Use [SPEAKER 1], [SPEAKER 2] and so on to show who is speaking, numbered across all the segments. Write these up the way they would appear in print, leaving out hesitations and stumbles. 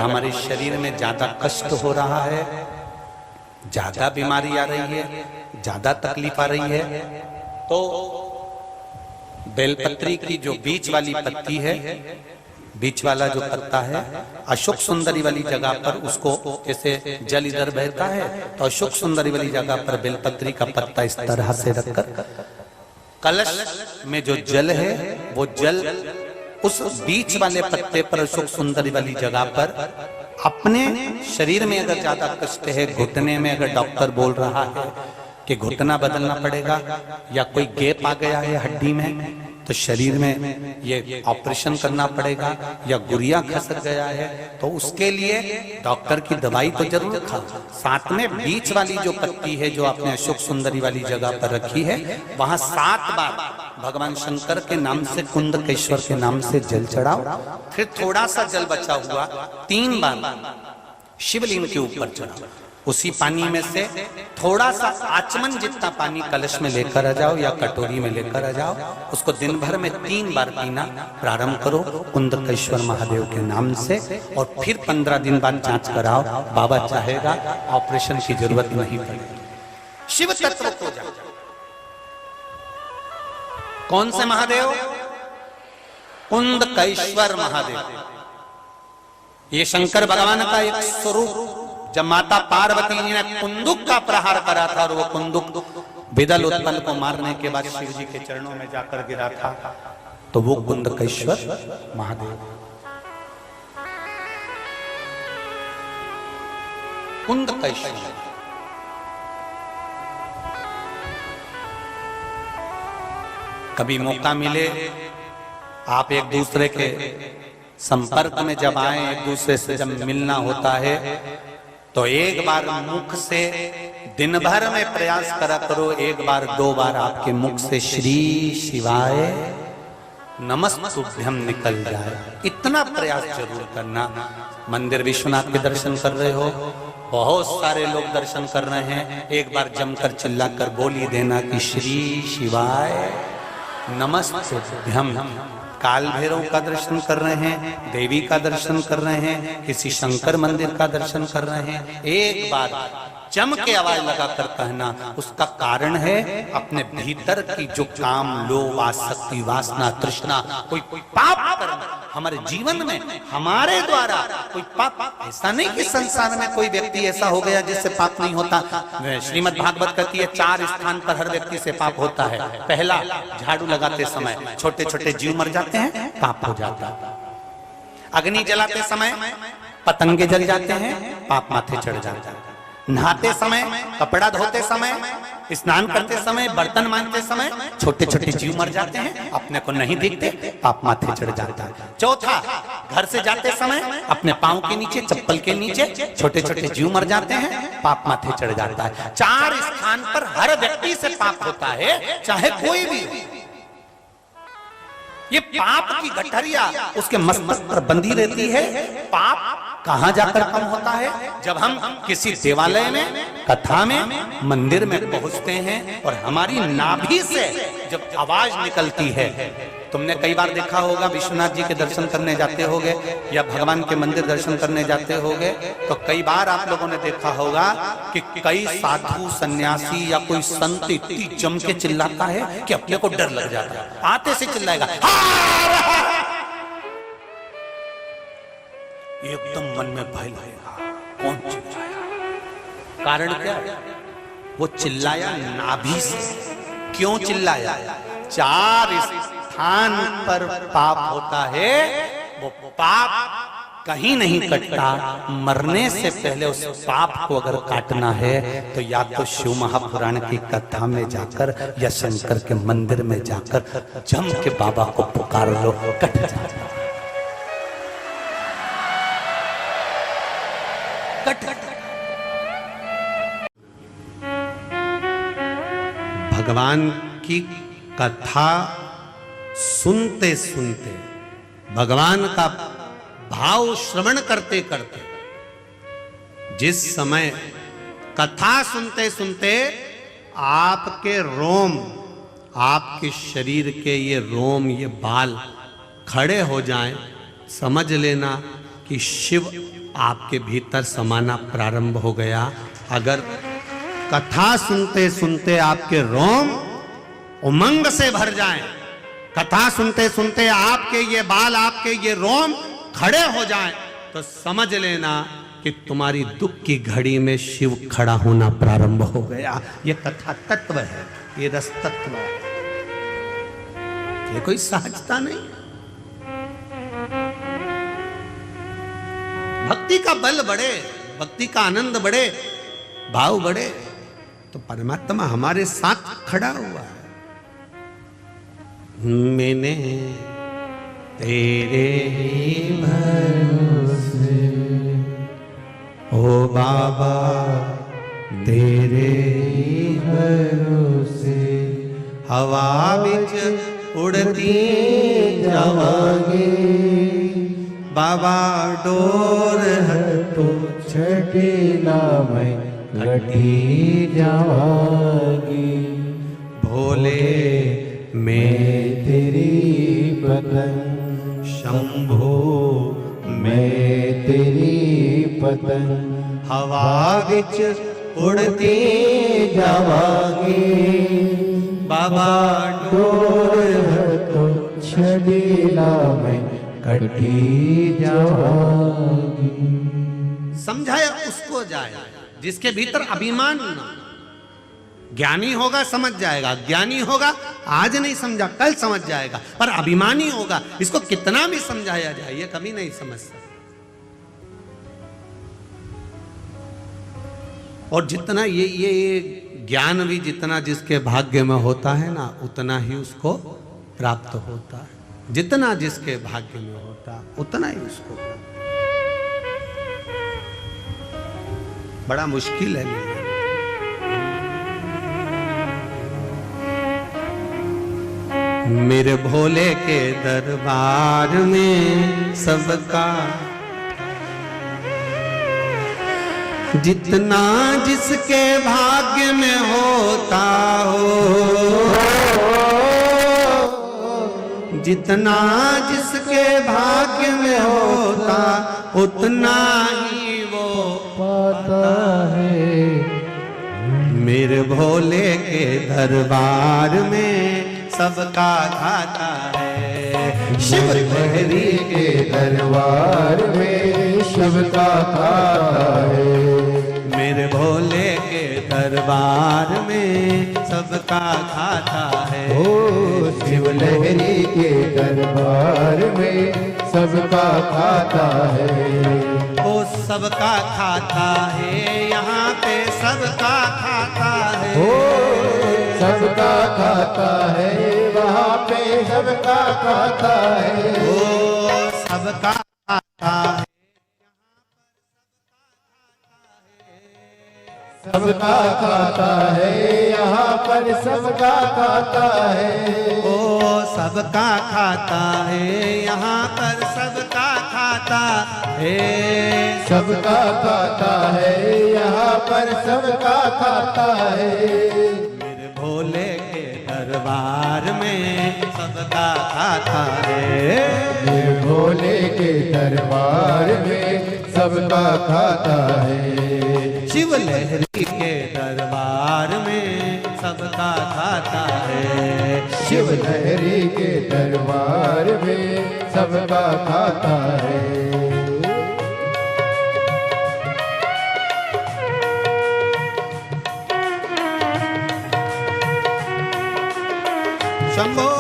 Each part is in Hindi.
[SPEAKER 1] हमारे शरीर में ज्यादा कष्ट हो रहा है, ज्यादा बीमारी आ रही है, ज्यादा तकलीफ आ रही है, तो बेलपत्री की जो बीच वाली पत्ती है, बीच वाला जो पत्ता है, अशोक सुंदरी वाली जगह पर उसको, जैसे जल इधर बहता है तो अशोक सुंदरी वाली जगह पर बेलपत्री का पत्ता इस तरह से रखकर कलश में जो जल है वो जल उस बीच वाले पत्ते पर अशोक सुंदरी वाली जगह पर अपने शरीर में अगर ज्यादा कष्ट है, घुटने में अगर डॉक्टर बोल रहा है कि घुटना बदलना पड़ेगा या कोई गैप आ गया है हड्डी में तो शरीर में ये ऑपरेशन करना पड़ेगा या गुरिया खसक गया है तो उसके लिए डॉक्टर की दवाई तो जरूर खाओ, साथ में बीच वाली जो पत्ती है जो आपने अशोक सुंदरी वाली जगह पर रखी है वहां 7 बार भगवान शंकर के नाम से, कुंदकेश्वर के नाम से जल चढ़ाओ। फिर थोड़ा सा जल बचा हुआ 3 बार शिवलिंग के ऊपर चढ़ाओ। उसी पानी में से थोड़ा सा आचमन जितना पानी कलश में लेकर आ जाओ या कटोरी में लेकर आ जाओ। उसको दिन भर में 3 बार पीना प्रारंभ करो कुंदकेश्वर महादेव के नाम से, और फिर 15 दिन बाद जांच कराओ। बाबा चाहेगा ऑपरेशन की जरूरत नहीं पड़ेगी। शिव तत्व को जाओ। कौन से महादेव? कुंदकेश्वर महादेव। ये शंकर भगवान का एक स्वरूप। जब माता पार्वती जी ने कुंदुक का प्रहार करा था और वो कुंदुक बिदल उत्पल को मारने के बाद शिव जी के चरणों में जाकर गिरा था, तो वो कुंदकेश्वर महादेव। कुंदकेश्वर कभी मौका मिले आप एक दूसरे के संपर्क में जब आए, एक दूसरे से जब मिलना होता है तो एक बार मुख से दिन भर में प्रयास करा करो, 1 बार 2 बार आपके मुख से श्री शिवाय नमस्तुभ्यम निकल जाए, इतना प्रयास जरूर करना। मंदिर विश्वनाथ के दर्शन कर रहे हो, बहुत सारे लोग दर्शन कर रहे हैं, एक बार जमकर चिल्लाकर बोल ही देना कि श्री शिवाय नमस्तुभ्यम। काल भैरव का दर्शन कर रहे हैं, देवी का दर्शन कर रहे हैं, किसी शंकर मंदिर का दर्शन कर रहे हैं, एक बार जम के आवाज लगाकर कहना। उसका कारण है अपने भीतर की जो काम, लोभ, आसक्ति, वासना, तृष्णा, कोई पाप कर्म हमारे जीवन में हमारे द्वारा कोई पाप, ऐसा नहीं कि संसार में कोई व्यक्ति ऐसा हो गया जिससे पाप नहीं होता। श्रीमद् भागवत कहती है 4 स्थान पर हर व्यक्ति से पाप होता है। पहला, झाड़ू लगाते समय छोटे छोटे जीव मर जाते हैं, पाप हो जाता है। अग्नि जलाते समय पतंगे जल जाते हैं, पाप माथे चढ़ जाता है। नहाते समय, कपड़ा धोते समय, स्नान करते समय, बर्तन मांजते समय छोटे छोटे जीव मर जाते हैं, अपने को नहीं दिखते, पाप माथे चढ़ जाता है। चौथा, घर से जाते समय अपने पांव के नीचे, चप्पल के नीचे छोटे छोटे जीव मर जाते हैं, पाप माथे चढ़ जाता है। 4 स्थान पर हर व्यक्ति से पाप होता है, चाहे कोई भी। ये पाप की गठरिया उसके मस्तक पर बंधी रहती है। पाप कहां जाकर कम होता है? जब हम किसी देवालय में, कथा में, मंदिर में पहुंचते हैं और हमारी नाभि से जब आवाज निकलती है। तुमने कई बार देखा होगा, विश्वनाथ जी के दर्शन करने जाते होगे या भगवान के मंदिर दर्शन करने जाते होगे तो कई बार आप लोगों ने देखा होगा कि कई साधु, सन्यासी या कोई संत इतनी जम के चिल्लाता है कि अपने को डर लग जाता है। आते से चिल्लाएगा, एकदम मन में भय लगेगा, कौन चिल्लाया? कारण क्या? वो चिल्लाया नाभि से। क्यों चिल्लाया? 4 स्थान पर पाप होता है, वो पाप कहीं नहीं कटता। मरने से पहले उस पाप को अगर काटना है तो या तो शिव महापुराण की कथा में जाकर या शंकर के मंदिर में जाकर जम के बाबा को पुकार लो, कट जाता। भगवान की कथा सुनते सुनते, भगवान का भाव श्रवण करते करते, जिस समय कथा सुनते सुनते आपके रोम, आपके शरीर के ये रोम, ये बाल खड़े हो जाएं, समझ लेना कि शिव आपके भीतर समाना प्रारंभ हो गया। अगर कथा सुनते सुनते आपके रोम उमंग से भर जाएं, कथा सुनते सुनते आपके ये बाल, आपके ये रोम खड़े हो जाएं, तो समझ लेना कि तुम्हारी दुख की घड़ी में शिव खड़ा होना प्रारंभ हो गया। ये कथा तत्व है, ये रस तत्व है, ये कोई सहजता नहीं। भक्ति का बल बढ़े, भक्ति का आनंद बढ़े, भाव बढ़े, तो परमात्मा हमारे साथ खड़ा हुआ है। मैंने तेरे ही भरोसे, ओ बाबा तेरे ही भरोसे, हवा बिच उड़ती जावांगे, बाबा डोर है तो
[SPEAKER 2] छठीला मैं घटी जावांगी,
[SPEAKER 1] भोले
[SPEAKER 2] मैं तेरी पतन,
[SPEAKER 1] शंभो
[SPEAKER 2] मैं तेरी पतन,
[SPEAKER 1] हवा बिच उड़ती
[SPEAKER 2] जावांगी,
[SPEAKER 1] बाबा
[SPEAKER 2] डोर है तो छठीला मैं घटी जावांगी।
[SPEAKER 1] समझाया उसको जाए जिसके भीतर अभिमान ना। ज्ञानी होगा समझ जाएगा, ज्ञानी होगा आज नहीं समझा कल समझ जाएगा, पर अभिमानी होगा इसको कितना भी समझाया जाए ये कभी नहीं समझ सकता। और जितना ये ज्ञान भी जितना जिसके भाग्य में होता है ना, उतना ही उसको प्राप्त होता है। जितना जिसके भाग्य में होता उतना ही उसको प्राप्त। बड़ा मुश्किल है मिलना। मेरे भोले के दरबार में सबका जितना जिसके भाग्य में होता हो, जितना जिसके भाग्य में होता उतना ही वो
[SPEAKER 2] पाता है।
[SPEAKER 1] मेरे भोले के दरबार में सबका खाता है। शिव
[SPEAKER 2] लहरी के दरबार में सबका खाता है।
[SPEAKER 1] मेरे भोले के दरबार में सबका खाता है।
[SPEAKER 2] ओ शिव लहरी के दरबार में सबका खाता है।
[SPEAKER 1] ओ सबका खाता है, यहाँ पे सबका खाता है।
[SPEAKER 2] ओ सबका खाता है, वहाँ पे सबका खाता है।
[SPEAKER 1] ओ सबका खाता है,
[SPEAKER 2] सबका खाता है, यहाँ पर सबका खाता है।
[SPEAKER 1] ओ सबका खाता है, यहाँ पर सबका खाता है।
[SPEAKER 2] सबका खाता है, यहाँ पर सबका खाता है।
[SPEAKER 1] मेरे भोले के दरबार में सबका खाता है।
[SPEAKER 2] मेरे भोले के दरबार में सबका खाता है।
[SPEAKER 1] शिव लहरी के दरबार में सबका खाता है।
[SPEAKER 2] शिव लहरी के दरबार में सबका खाता है।
[SPEAKER 1] शंभो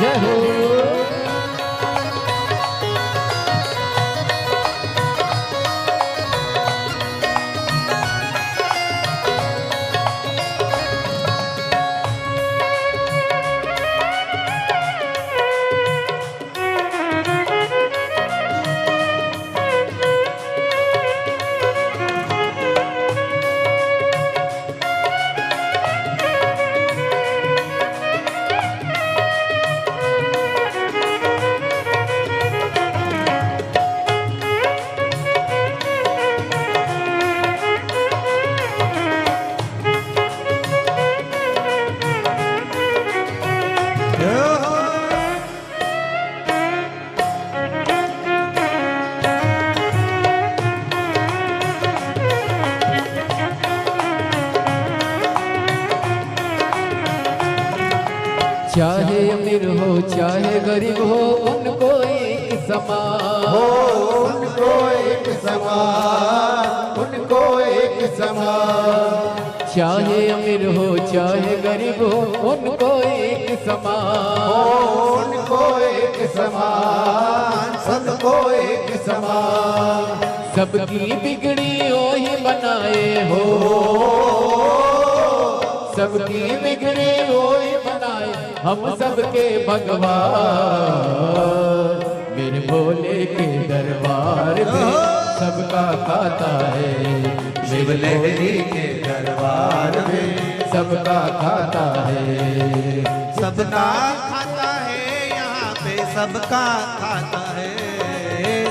[SPEAKER 2] जय हो। चाहे अमीर हो चाहे गरीब हो उनको एक समान
[SPEAKER 3] हो उनको एक समान, उनको एक समान।
[SPEAKER 2] चाहे अमीर हो चाहे गरीब हो उनको एक समान
[SPEAKER 3] उनको एक समान, सबको एक समान।
[SPEAKER 2] सबकी बिगड़ी वही बनाए हो सबकी बिगड़ी वही बनाए हम सबके भगवान मेरे भोले के दरबार में सबका खाता है
[SPEAKER 3] शिव लहरी के दरबार में
[SPEAKER 2] सबका खाता है
[SPEAKER 3] सबका खाता है, यहाँ पे सबका खाता है।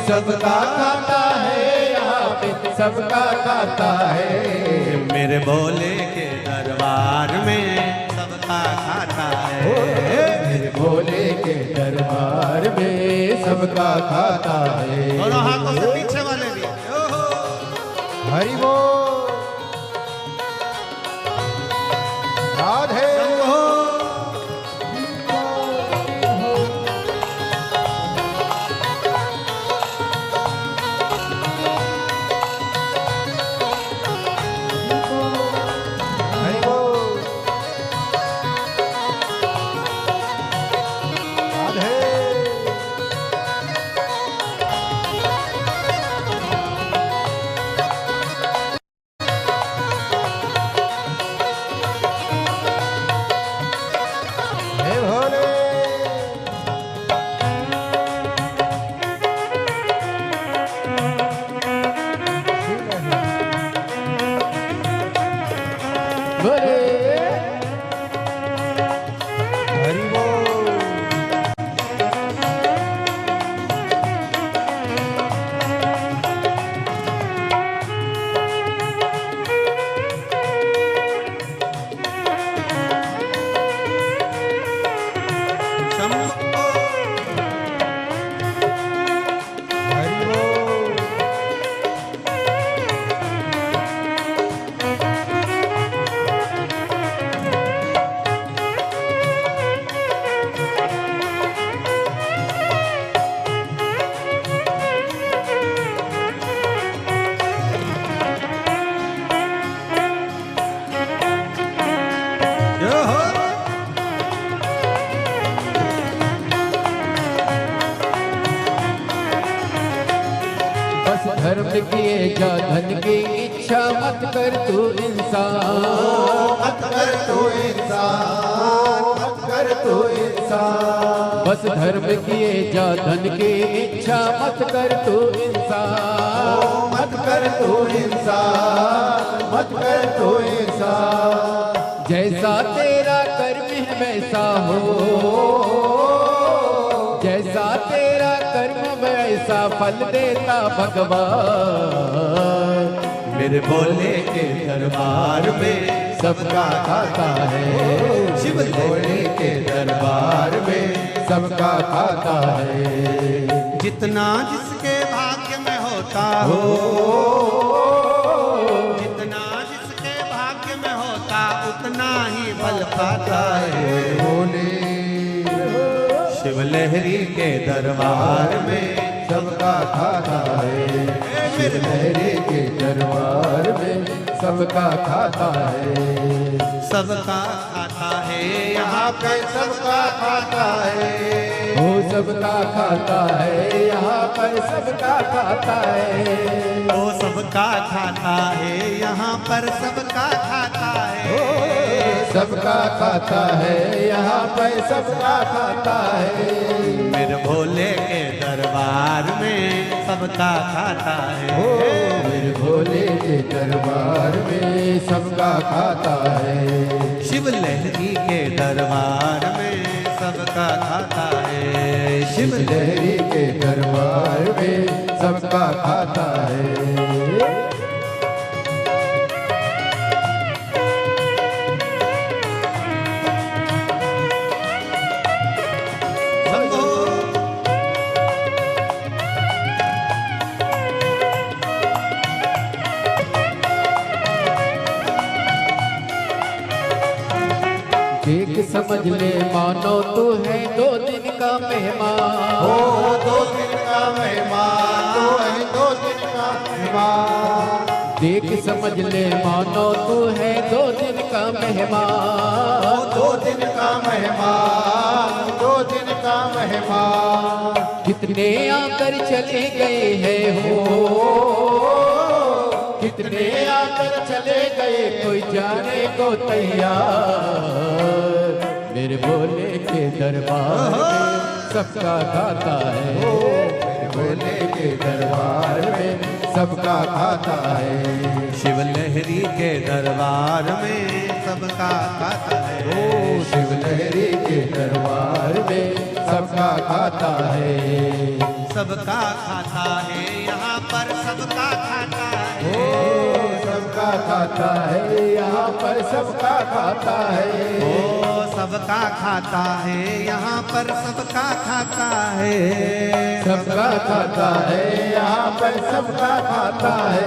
[SPEAKER 2] सबका खाता है यहाँ पे सबका खाता है
[SPEAKER 3] मेरे भोले के दरबार में सबका खाता है।
[SPEAKER 2] मेरे भोले के दरबार में सबका खाता है
[SPEAKER 3] दोनों हाथों से पीछे वाले भी। ओहो।
[SPEAKER 2] हरि बोल राधे हरि बोल राधे हे भोले भोले हरि बोल
[SPEAKER 3] शंभो।
[SPEAKER 2] हरि बोल
[SPEAKER 3] जय हो।
[SPEAKER 2] बस धर्म किए जा धन की इच्छा मत कर तू इंसान
[SPEAKER 3] मत कर तू इंसान, मत कर तू इंसान।
[SPEAKER 2] बस धर्म किए जा धन की इच्छा मत कर तू इंसान
[SPEAKER 3] मत कर तू इंसान, मत कर तू इंसान।
[SPEAKER 2] जैसा तेरा कर्म है वैसा हो जैसा तेरा कर्म वैसा फल देता भगवान
[SPEAKER 3] मेरे भोले के दरबार में सबका खाता है। शिव भोले के दरबार में
[SPEAKER 2] सबका खाता है
[SPEAKER 3] जितना जिसके भाग्य में होता हो, जितना जिसके भाग्य में होता उतना ही फल पाता है।
[SPEAKER 2] भोले
[SPEAKER 3] शिव लहरी के दरबार में
[SPEAKER 2] सबका खाता है शिव लहरी के दरबार में सबका खाता है
[SPEAKER 3] सबका खाता है, यहाँ पे सबका खाता है।
[SPEAKER 2] वो सबका खाता है, यहाँ पर सबका खाता है।
[SPEAKER 3] वो सबका खाता है, यहाँ पर सबका खाता है।
[SPEAKER 2] सबका खाता है, यहाँ पर सबका खाता है।
[SPEAKER 3] मेरे भोले के दरबार में सबका खाता है।
[SPEAKER 2] मेरे भोले के दरबार में सबका खाता है।
[SPEAKER 3] शिव लहरी के दरबार में सबका खाता है। शिव
[SPEAKER 2] लहरी के दरबार में सबका खाता है। एक समझ ले मानो तू है 2 दिन का मेहमान।
[SPEAKER 3] हो 2 दिन का मेहमान, तू है 2 दिन का मेहमान।
[SPEAKER 2] देख समझ ले मानो तू है 2 दिन का मेहमान।
[SPEAKER 3] 2 दिन का मेहमान, 2 दिन का मेहमान।
[SPEAKER 2] कितने आकर चले गए हैं हो, कितने आकर चले गए कोई जाने को तैयार। मेरे भोले के दरबार में सबका खाता है। मेरे भोले के दरबार में सबका खाता है।
[SPEAKER 3] शिव लहरी के दरबार में सबका खाता है।
[SPEAKER 2] शिव लहरी के दरबार में सबका खाता है।
[SPEAKER 3] सबका खाता है, यहाँ पर सबका खाता है।
[SPEAKER 2] सबका खाता है, यहाँ पर सबका खाता है।
[SPEAKER 3] सबका खाता है, यहाँ पर सबका खाता है।
[SPEAKER 2] सबका खाता है, यहाँ पर सबका खाता है।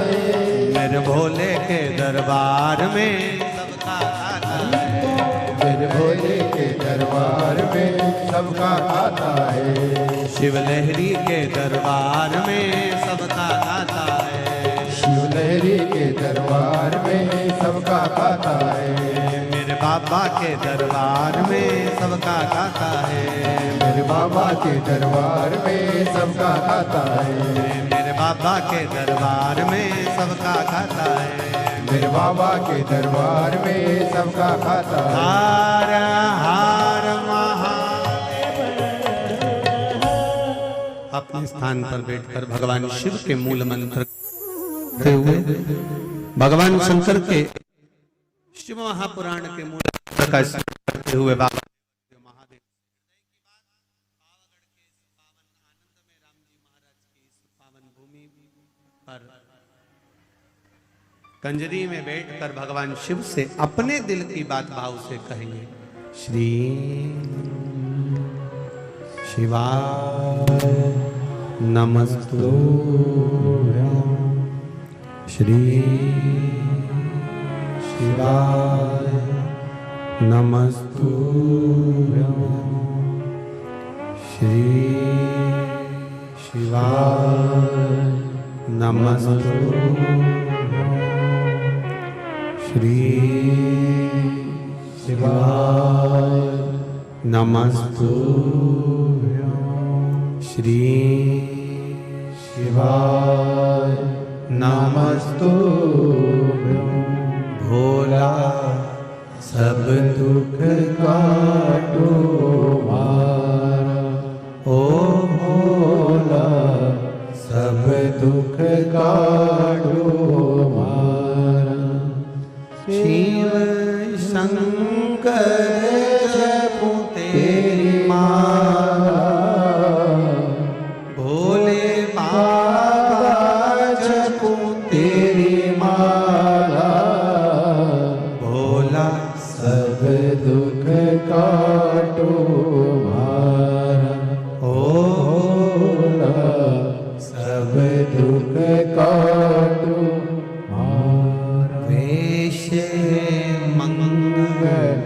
[SPEAKER 3] मेरे भोले के दरबार में सबका खाता है।
[SPEAKER 2] मेरे भोले के दरबार में सबका खाता है।
[SPEAKER 3] शिव लहरी के दरबार में सबका खाता है।
[SPEAKER 2] शिव लहरी के दरबार में सबका खाता है।
[SPEAKER 3] मेरे बाबा के दरबार में सबका खाता है।
[SPEAKER 2] मेरे बाबा के दरबार में सबका खाता है।
[SPEAKER 3] मेरे बाबा के दरबार में सबका खाता है।
[SPEAKER 2] मेरे बाबा के दरबार में सबका खाता है।
[SPEAKER 3] हार हार महादेव। अपने स्थान पर बैठकर भगवान शिव के मूल मंत्र करते हुए भगवान शंकर के शिव महापुराण के मूल मंत्र का स्मरण करते हुए बाबा महादेव पर कंजरी में बैठकर भगवान शिव से अपने दिल की बात भाव से कहेंगे। श्री शिवाय नमस्तुभ्यं। श्री शिवाय नमस्तुभ्यं। श्री शिवाय नमस्तुभ्यं। श्री शिवाय नमस्तुभ्यं। श्री शिवाय नमस्तुभ्यं। भोला सब दुख काटो मारा। ओ भोला सब दुख काटो मारा। शिव शंकर जपू तेरी माला। भोले बाबा जपू तेरी माला। भोला
[SPEAKER 2] सब दुख काटो मारा।
[SPEAKER 3] ओ
[SPEAKER 2] भोला सब दुख काटो मारा।
[SPEAKER 3] वेश मंगल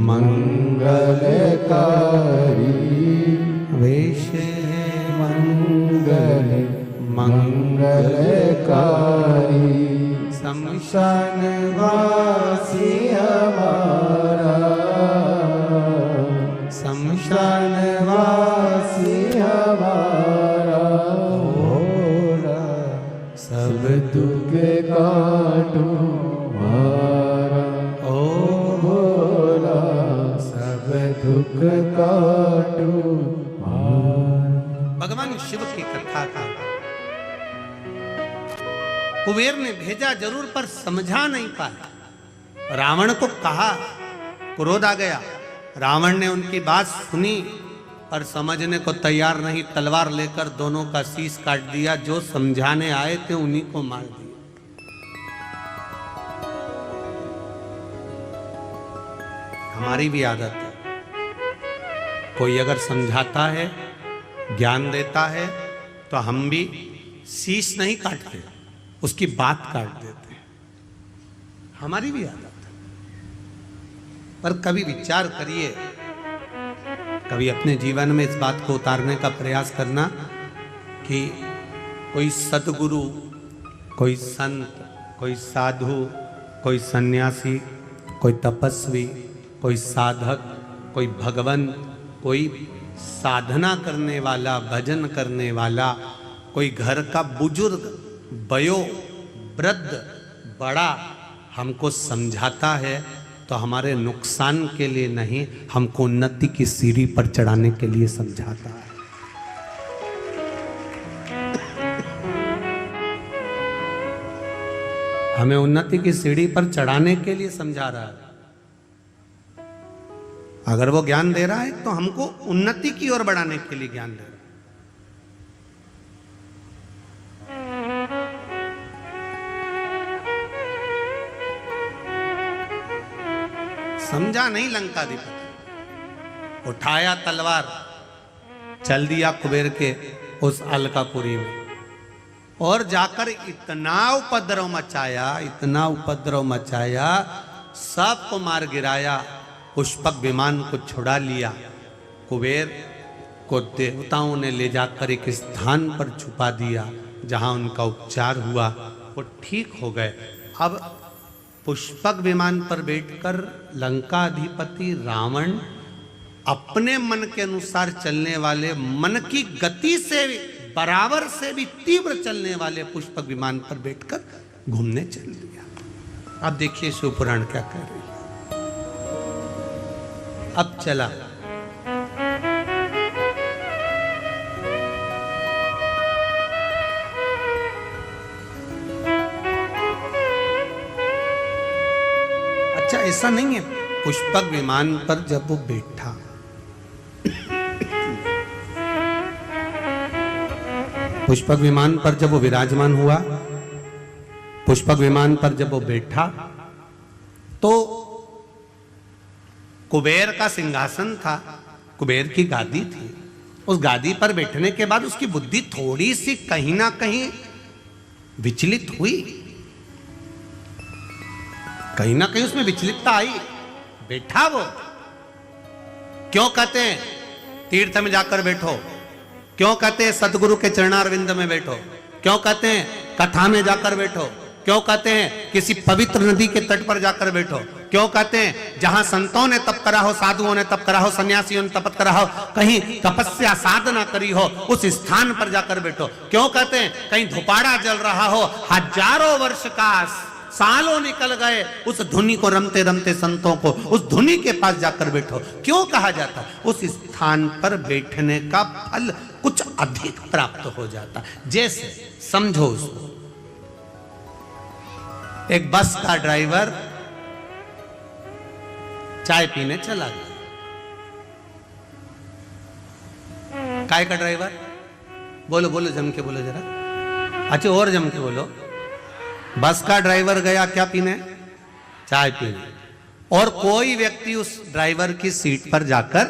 [SPEAKER 2] मंगलकारी।
[SPEAKER 3] वेश
[SPEAKER 2] मंगल मंगलकारी।
[SPEAKER 3] शमशान वासी
[SPEAKER 2] हमारा
[SPEAKER 3] कुबेर ने भेजा जरूर पर समझा नहीं पाया। रावण को कहा, क्रोध आ गया। रावण ने उनकी बात सुनी पर समझने को तैयार नहीं, तलवार लेकर दोनों का शीश काट दिया। जो समझाने आए थे उन्हीं को मार दिया। हमारी भी आदत है, कोई अगर समझाता है, ज्ञान देता है, तो हम भी शीश नहीं काटते, उसकी बात काट देते हैं। हमारी भी आदत है। पर कभी विचार करिए, कभी अपने जीवन में इस बात को उतारने का प्रयास करना कि कोई सद्गुरु, कोई संत, कोई साधु, कोई सन्यासी, कोई तपस्वी, कोई साधक, कोई भगवंत, कोई साधना करने वाला, भजन करने वाला, कोई घर का बुजुर्ग, वयो वृद्ध, बड़ा हमको समझाता है तो हमारे नुकसान के लिए नहीं, हमको उन्नति की सीढ़ी पर चढ़ाने के लिए समझाता है। हमें उन्नति की सीढ़ी पर चढ़ाने के लिए समझा रहा है। अगर वो ज्ञान दे रहा है तो हमको उन्नति की ओर बढ़ाने के लिए ज्ञान दे रहा है। समझा नहीं लंकाधिपति, उठाया तलवार, चल दिया कुबेर के उस अलकापुरी में और जाकर इतना उपद्रव मचाया, इतना उपद्रव मचाया, सबको मार गिराया। पुष्पक विमान को छुड़ा लिया। कुबेर को देवताओं ने ले जाकर एक स्थान पर छुपा दिया जहां उनका उपचार हुआ, वो ठीक हो गए। अब पुष्पक विमान पर बैठकर लंका अधिपति रावण अपने मन के अनुसार चलने वाले, मन की गति से बराबर से भी तीव्र चलने वाले पुष्पक विमान पर बैठकर घूमने चल दिया। अब देखिए शिवपुराण क्या कह रही है। अब चला अच्छा, ऐसा नहीं है। पुष्पक विमान पर जब वो बैठा, पुष्पक विमान पर जब वो विराजमान हुआ, पुष्पक विमान पर जब वो बैठा, तो कुबेर का सिंहासन था, कुबेर की गादी थी। उस गादी पर बैठने के बाद उसकी बुद्धि थोड़ी सी कहीं ना कहीं विचलित हुई, कहीं ना कहीं उसमें विचलितता आई। बैठा वो, क्यों कहते हैं तीर्थ में जाकर बैठो, क्यों कहते हैं सतगुरु के चरणारविंद में बैठो, क्यों कहते हैं कथा में जाकर बैठो, क्यों कहते हैं किसी पवित्र नदी के तट पर जाकर बैठो, क्यों कहते हैं जहां संतों ने तप करा हो, साधुओं ने तप करा हो, सन्यासियों ने तप करा हो, कहीं तपस्या साधना करी हो, उस स्थान पर जाकर बैठो। क्यों कहते हैं कहीं धुपाड़ा जल रहा हो, हजारों वर्ष का, सालों निकल गए, उस धुनी को रमते रमते संतों को उस धुनी के पास जाकर बैठो। क्यों कहा जाता? उस स्थान पर बैठने का फल कुछ अधिक प्राप्त हो जाता। जैसे समझो उसको, एक बस का ड्राइवर चाय पीने चला गया। काय का ड्राइवर? बोलो बोलो, जम के बोलो जरा। अच्छा और जम के बोलो। बस का ड्राइवर गया क्या पीने? चाय पीने। और कोई व्यक्ति उस ड्राइवर की सीट पर जाकर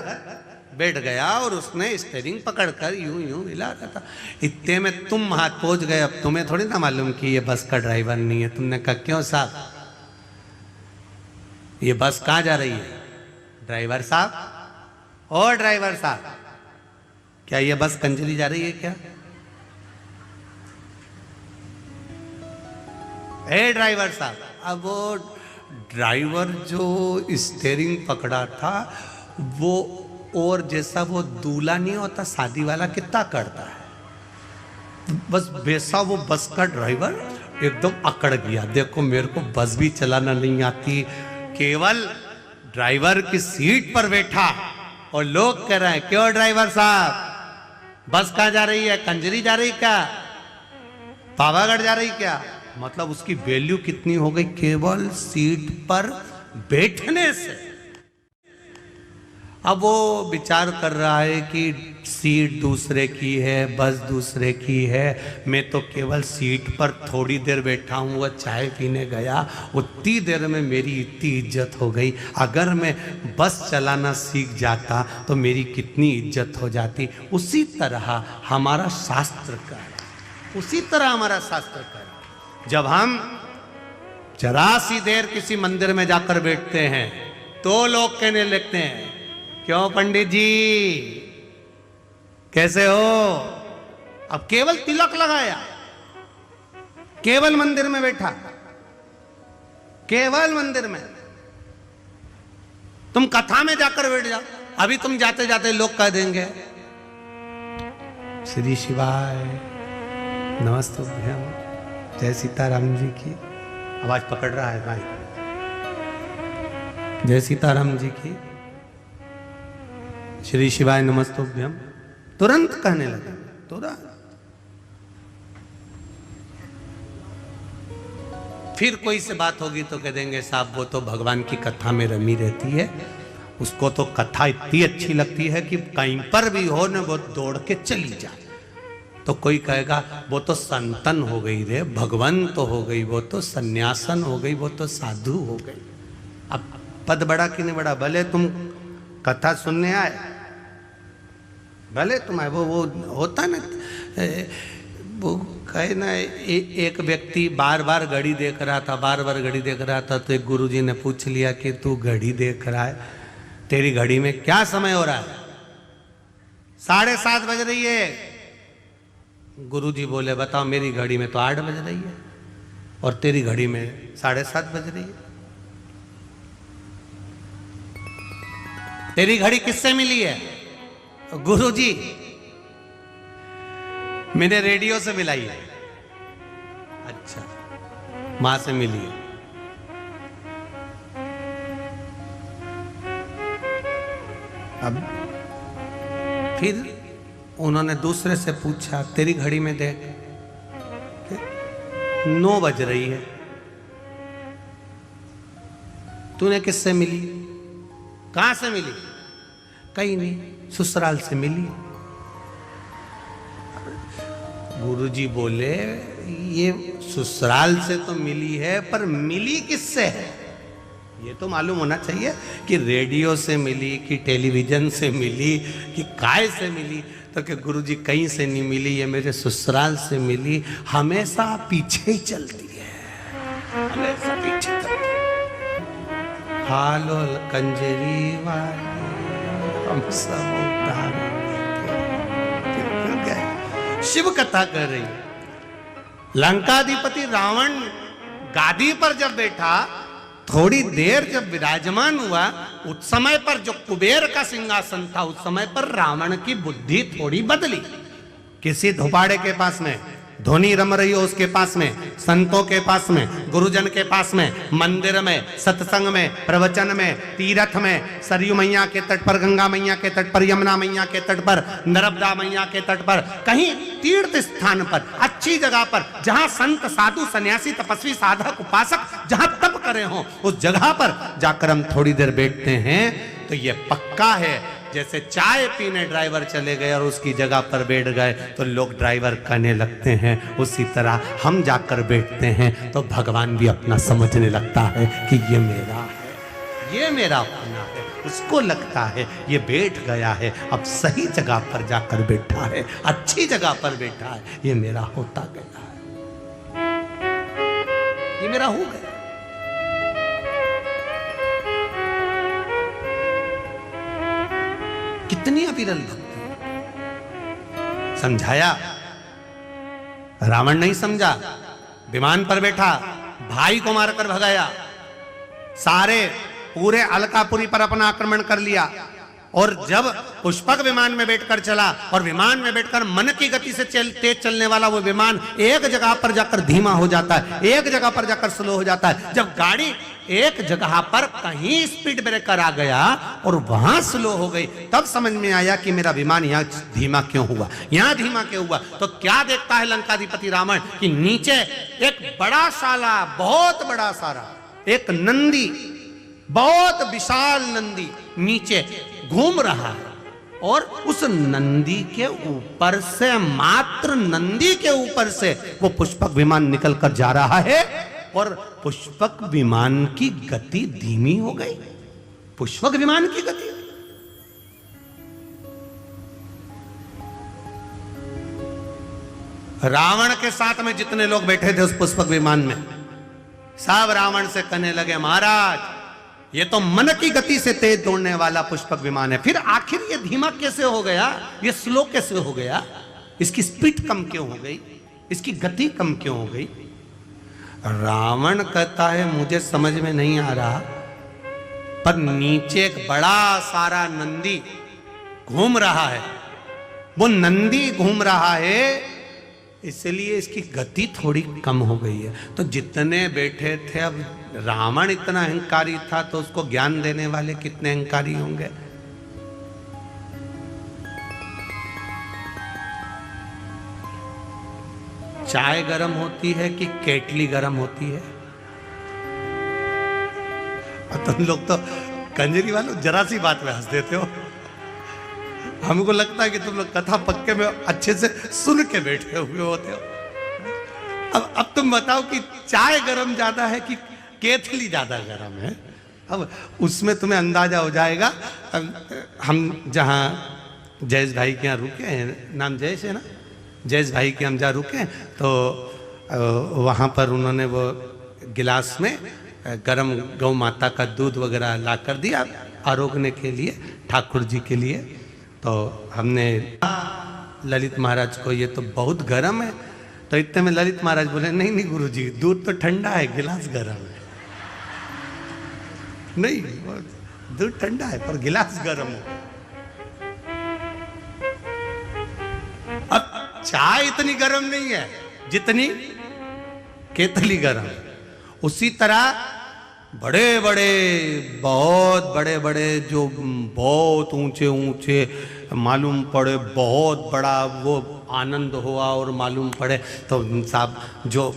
[SPEAKER 3] बैठ गया और उसने स्टीयरिंग पकड़कर यूं यूं हिला रहा था। इतने में तुम हाथ पहुंच गए। अब तुम्हें थोड़ी ना मालूम कि ये बस का ड्राइवर नहीं है। तुमने कहा क्यों साहब, ये बस कहाँ जा रही है? ड्राइवर साहब, और ड्राइवर साहब, क्या ये बस कंजली जा रही है क्या? ए ड्राइवर साहब। अब वो ड्राइवर जो स्टीयरिंग पकड़ा था वो, और जैसा वो दूल्हा नहीं होता शादी वाला कितना करता है, बस वैसा वो बस का ड्राइवर एकदम अकड़ गया। देखो मेरे को बस भी चलाना नहीं आती, केवल ड्राइवर की सीट पर बैठा और लोग कह रहे हैं क्यों ड्राइवर साहब, बस कहाँ जा रही है? कंजरी जा रही क्या? पावागढ़ जा रही क्या? मतलब उसकी वैल्यू कितनी हो गई केवल सीट पर बैठने से। अब वो विचार कर रहा है कि सीट दूसरे की है, बस दूसरे की है, मैं तो केवल सीट पर थोड़ी देर बैठा हूँ, वह चाय पीने गया, उतनी देर में मेरी इतनी इज्जत हो गई। अगर मैं बस चलाना सीख जाता तो मेरी कितनी इज्जत हो जाती। उसी तरह हमारा शास्त्र का है, उसी तरह हमारा शास्त्र का है। जब हम जरा सी देर किसी मंदिर में जाकर बैठते हैं तो लोग कहने लगते हैं, क्यों पंडित जी कैसे हो? अब केवल तिलक लगाया, केवल मंदिर में बैठा, केवल मंदिर में। तुम कथा में जाकर बैठ जाओ, अभी तुम जाते जाते लोग कह देंगे श्री शिवाय नमस्तुभ्यम, जय सीताराम जी की। आवाज पकड़ रहा है भाई, जय सीताराम जी की, श्री शिवाय नमस्तुभ्यम, तुरंत कहने लगे, तुरंत। फिर कोई से बात होगी तो कह देंगे साहब वो तो भगवान की कथा में रमी रहती है, उसको तो कथा इतनी अच्छी लगती है कि कहीं पर भी हो न वो दौड़ के चली जाए। तो कोई कहेगा वो तो संतन हो गई रे, भगवान तो हो गई, वो तो सन्यासन हो गई, वो तो साधु हो गई। अब पद बड़ा कि नहीं बड़ा, भले तुम कथा सुनने आए, भले तुम आए, वो होता ना, वो कहे ना, एक व्यक्ति बार बार घड़ी देख रहा था, बार बार घड़ी देख रहा था, तो एक गुरुजी ने पूछ लिया कि तू घड़ी देख रहा है, तेरी घड़ी में क्या समय हो रहा है? 7:30 बज रही है। गुरुजी बोले बताओ मेरी घड़ी में तो 8 बज रही है और तेरी घड़ी में 7:30 बज रही है। तेरी घड़ी किससे मिली है? गुरुजी मैंने रेडियो से मिलाई है। अच्छा, मां से मिली है। अब फिर उन्होंने दूसरे से पूछा तेरी घड़ी में देख 9 बज रही है, तूने किससे मिली? कहां से मिली? कहीं नहीं, ससुराल से मिली। गुरुजी बोले ये ससुराल से तो मिली है, पर मिली किससे है ये तो मालूम होना चाहिए कि रेडियो से मिली कि टेलीविजन से मिली कि काय से मिली। तो कि गुरुजी कहीं से नहीं मिली, ये मेरे ससुराल से मिली। हमेशा पीछे ही चलती है, हमेशा पीछे चलती है। हालो कंजरी वाली हम सब उतार गए। शिव कथा कर रही। लंकाधिपति रावण गादी पर जब बैठा, थोड़ी देर जब विराजमान हुआ, उस समय पर जो कुबेर का सिंहासन था, उस समय पर रावण की बुद्धि थोड़ी बदली। किसी धोपाड़े के पास में धोनी रम रही हो, उसके पास में, संतों के पास में, गुरुजन के पास में, मंदिर में, सत्संग में, प्रवचन में, तीर्थ में, सरयू मैया के तट पर, गंगा मैया के तट पर, यमुना मैया के तट पर, नर्मदा मैया के तट पर, कहीं तीर्थ स्थान पर, अच्छी जगह पर, जहां संत साधु सन्यासी तपस्वी साधक उपासक जहां तप करे हो, उस जगह पर जाकर हम थोड़ी देर बैठते हैं। तो ये पक्का है, जैसे चाय पीने ड्राइवर चले गए और उसकी जगह पर बैठ गए तो लोग ड्राइवर कहने लगते हैं, उसी तरह हम जाकर बैठते हैं तो भगवान भी अपना समझने लगता है कि ये मेरा है, ये मेरा अपना है। उसको लगता है ये बैठ गया है, अब सही जगह पर जाकर बैठा है, अच्छी जगह पर बैठा है, ये मेरा होता गया है, ये मेरा हो गया। कितनी अविरल भक्ति। समझाया, रावण नहीं समझा, विमान पर बैठा, भाई को मारकर भगाया, सारे पूरे अलकापुरी पर अपना आक्रमण कर लिया, और जब पुष्पक विमान में बैठकर चला और विमान में बैठकर मन की गति से तेज चलने वाला वो विमान एक जगह पर जाकर धीमा हो जाता है, एक जगह पर जाकर स्लो हो जाता है। जब गाड़ी एक जगह पर कहीं स्पीड ब्रेकर आ गया और वहां स्लो हो गई, तब समझ में आया कि मेरा विमान यहाँ धीमा क्यों हुआ, यहाँ धीमा क्यों हुआ। तो क्या देखता है लंकाधिपति रावण कि नीचे एक बड़ा साला, बहुत बड़ा सारा एक नंदी, बहुत विशाल नंदी नीचे घूम रहा है और उस नंदी के ऊपर से, मात्र नंदी के ऊपर से वो पुष्पक विमान निकल कर जा रहा है और पुष्पक विमान की गति धीमी हो गई। पुष्पक विमान की गति, रावण के साथ में जितने लोग बैठे थे उस पुष्पक विमान में, सब रावण से कहने लगे, महाराज ये तो मन की गति से तेज दौड़ने वाला पुष्पक विमान है, फिर आखिर ये धीमा कैसे हो गया, ये स्लो कैसे हो गया, इसकी स्पीड कम क्यों हो गई, इसकी गति कम क्यों हो गई। रावण कहता है मुझे समझ में नहीं आ रहा, पर नीचे एक बड़ा सारा नंदी घूम रहा है, वो नंदी घूम रहा है इसलिए इसकी गति थोड़ी कम हो गई है। तो जितने बैठे थे, अब रावण इतना अहंकारी था तो उसको ज्ञान देने वाले कितने अहंकारी होंगे। चाय गरम होती है कि केटली गरम होती है? तुम लोग तो कंजरी वालों जरा सी बात में हंस देते हो। हमको लगता है कि तुम लोग कथा पक्के में अच्छे से सुन के बैठे हुए होते हो। अब तुम बताओ कि चाय गरम ज्यादा है कि केतली ज्यादा गरम है? अब उसमें तुम्हें अंदाजा हो जाएगा। हम जहाँ जयेश भाई के यहाँ रुके हैं, नाम जयेश है ना, जयेश भाई के हम जहाँ रुके तो वहाँ पर उन्होंने वो गिलास में गरम गौ माता का दूध वगैरह ला कर दिया आरोगने के लिए, ठाकुर जी के लिए। तो हमने ललित महाराज को ये तो बहुत गर्म है, तो इतने में ललित महाराज बोले नहीं नहीं गुरुजी, दूध तो ठंडा है, गिलास गर्म है। नहीं, दूध ठंडा है पर गिलास गर्म है। अब चाय इतनी गर्म नहीं है जितनी केतली गर्म है। उसी तरह बड़े बड़े, बहुत बड़े बड़े, जो बहुत ऊंचे ऊंचे मालूम पड़े, बहुत बड़ा वो आनंद हुआ और मालूम पड़े, तो साहब जो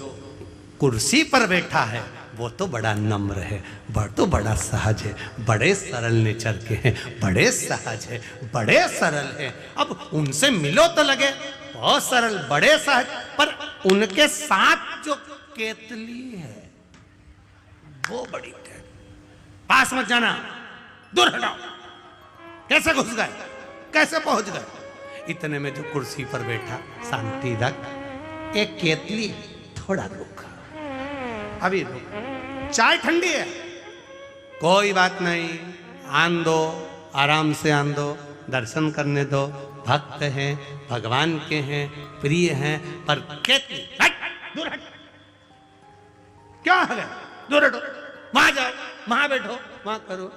[SPEAKER 3] कुर्सी पर बैठा है वो तो बड़ा नम्र है, तो बड़ा सहज है, बड़े सरल नेचर के हैं, बड़े सहज है, बड़े सरल है। अब उनसे मिलो तो लगे बहुत सरल, बड़े सहज, पर उनके साथ जो केतली है वो बड़ी है। पास मत जाना, दूर हटाओ। कैसे घुस गए, कैसे पहुंच गए? इतने में जो कुर्सी पर बैठा शांति रख, एक केतली, थोड़ा रुक, अभी रुक, चाय ठंडी है, कोई बात नहीं, आन दो, आराम से आन दो, दर्शन करने दो, भक्त हैं, भगवान के हैं, प्रिय हैं, पर केतली हट, दूर हट, क्या है, दूर हटो, वहां जाओ, वहां बैठो, वहां करो।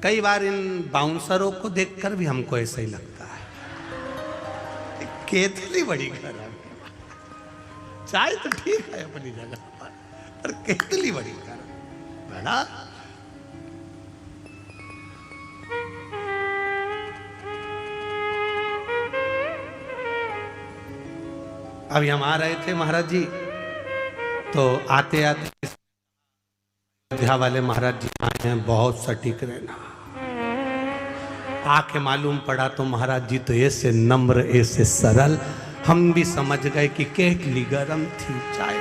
[SPEAKER 3] कई बार इन बाउंसरों को देखकर भी हमको ऐसा ही लगता है, केतली बड़ी गर्म है। चाय तो ठीक है अपनी जगह पर केतली बड़ी गर्म बड़ा। अभी हम आ रहे थे महाराज जी, तो आते आते अयोध्या वाले महाराज जी आए हैं, बहुत सटीक रहना। आके मालूम पड़ा तो महाराज जी तो ऐसे नम्र, ऐसे सरल, हम भी समझ गए कि केतली गरम थी, चाय।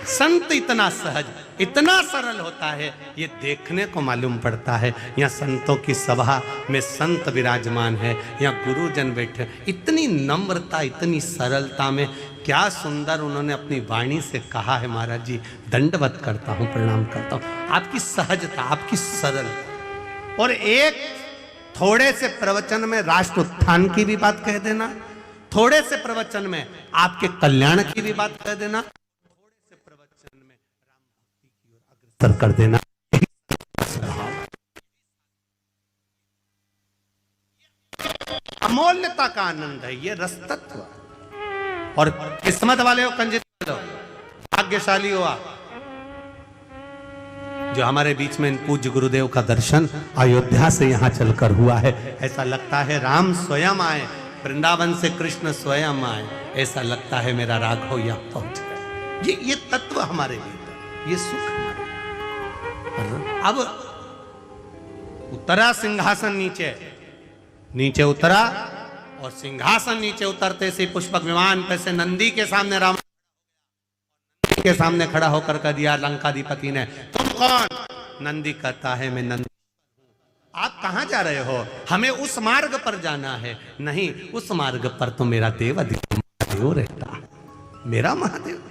[SPEAKER 3] संत इतना सहज, इतना सरल होता है, ये देखने को मालूम पड़ता है। यहाँ संतों की सभा में संत विराजमान है, यहाँ गुरुजन बैठे, इतनी नम्रता, इतनी सरलता में, क्या सुंदर उन्होंने अपनी वाणी से कहा है। महाराज जी दंडवत करता हूँ, प्रणाम करता हूँ। आपकी सहजता, आपकी सरल, और एक थोड़े से प्रवचन में राष्ट्र उत्थान की भी बात कह देना, थोड़े से प्रवचन में आपके कल्याण की भी बात कह देना, थोड़े से प्रवचन में राम भक्ति की ओर अग्रसर कर देना। अमूल्यता का आनंद है, ये रस तत्व। और किस्मत वाले हो, कंजित वाले हो, भाग्यशाली हो आप, जो हमारे बीच में इन पूज्य गुरुदेव का दर्शन अयोध्या से यहाँ चलकर हुआ है। ऐसा लगता है राम स्वयं आए, वृंदावन से कृष्ण स्वयं आए, ऐसा लगता है मेरा राघव यहाँ पहुंच गए। ये तत्व हमारे भीतर, ये सुख हमारे। अब उतरा सिंहासन नीचे, नीचे उतरा और सिंहासन नीचे उतरते से पुष्पक विमान पे से नंदी के सामने राम के सामने खड़ा होकर कह दिया लंकाधिपति ने, तुम कौन? नंदी कहता है मैं नंदी। आप कहां जा रहे हो? हमें उस मार्ग पर जाना है। नहीं, उस मार्ग पर तो मेरा देव महादेव रहता है, मेरा महादेव।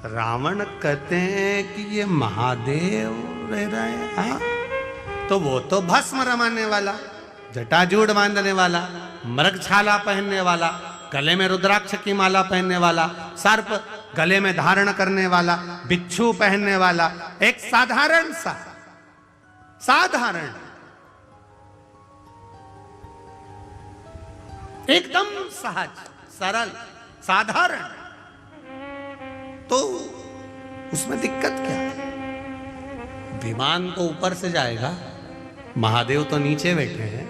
[SPEAKER 3] रावण कहते हैं कि ये महादेव रह रहे हैं। हाँ, तो वो तो भस्म रमाने वाला, जटाजूड़ बांधने वाला, मृगछाला पहनने वाला, गले में रुद्राक्ष की माला पहनने वाला, सर्प गले में धारण करने वाला, बिच्छू पहनने वाला, एक साधारण सा, साधारण, एकदम सहज सरल साधारण, तो उसमें दिक्कत क्या है? विमान तो ऊपर से जाएगा, महादेव तो नीचे बैठे हैं,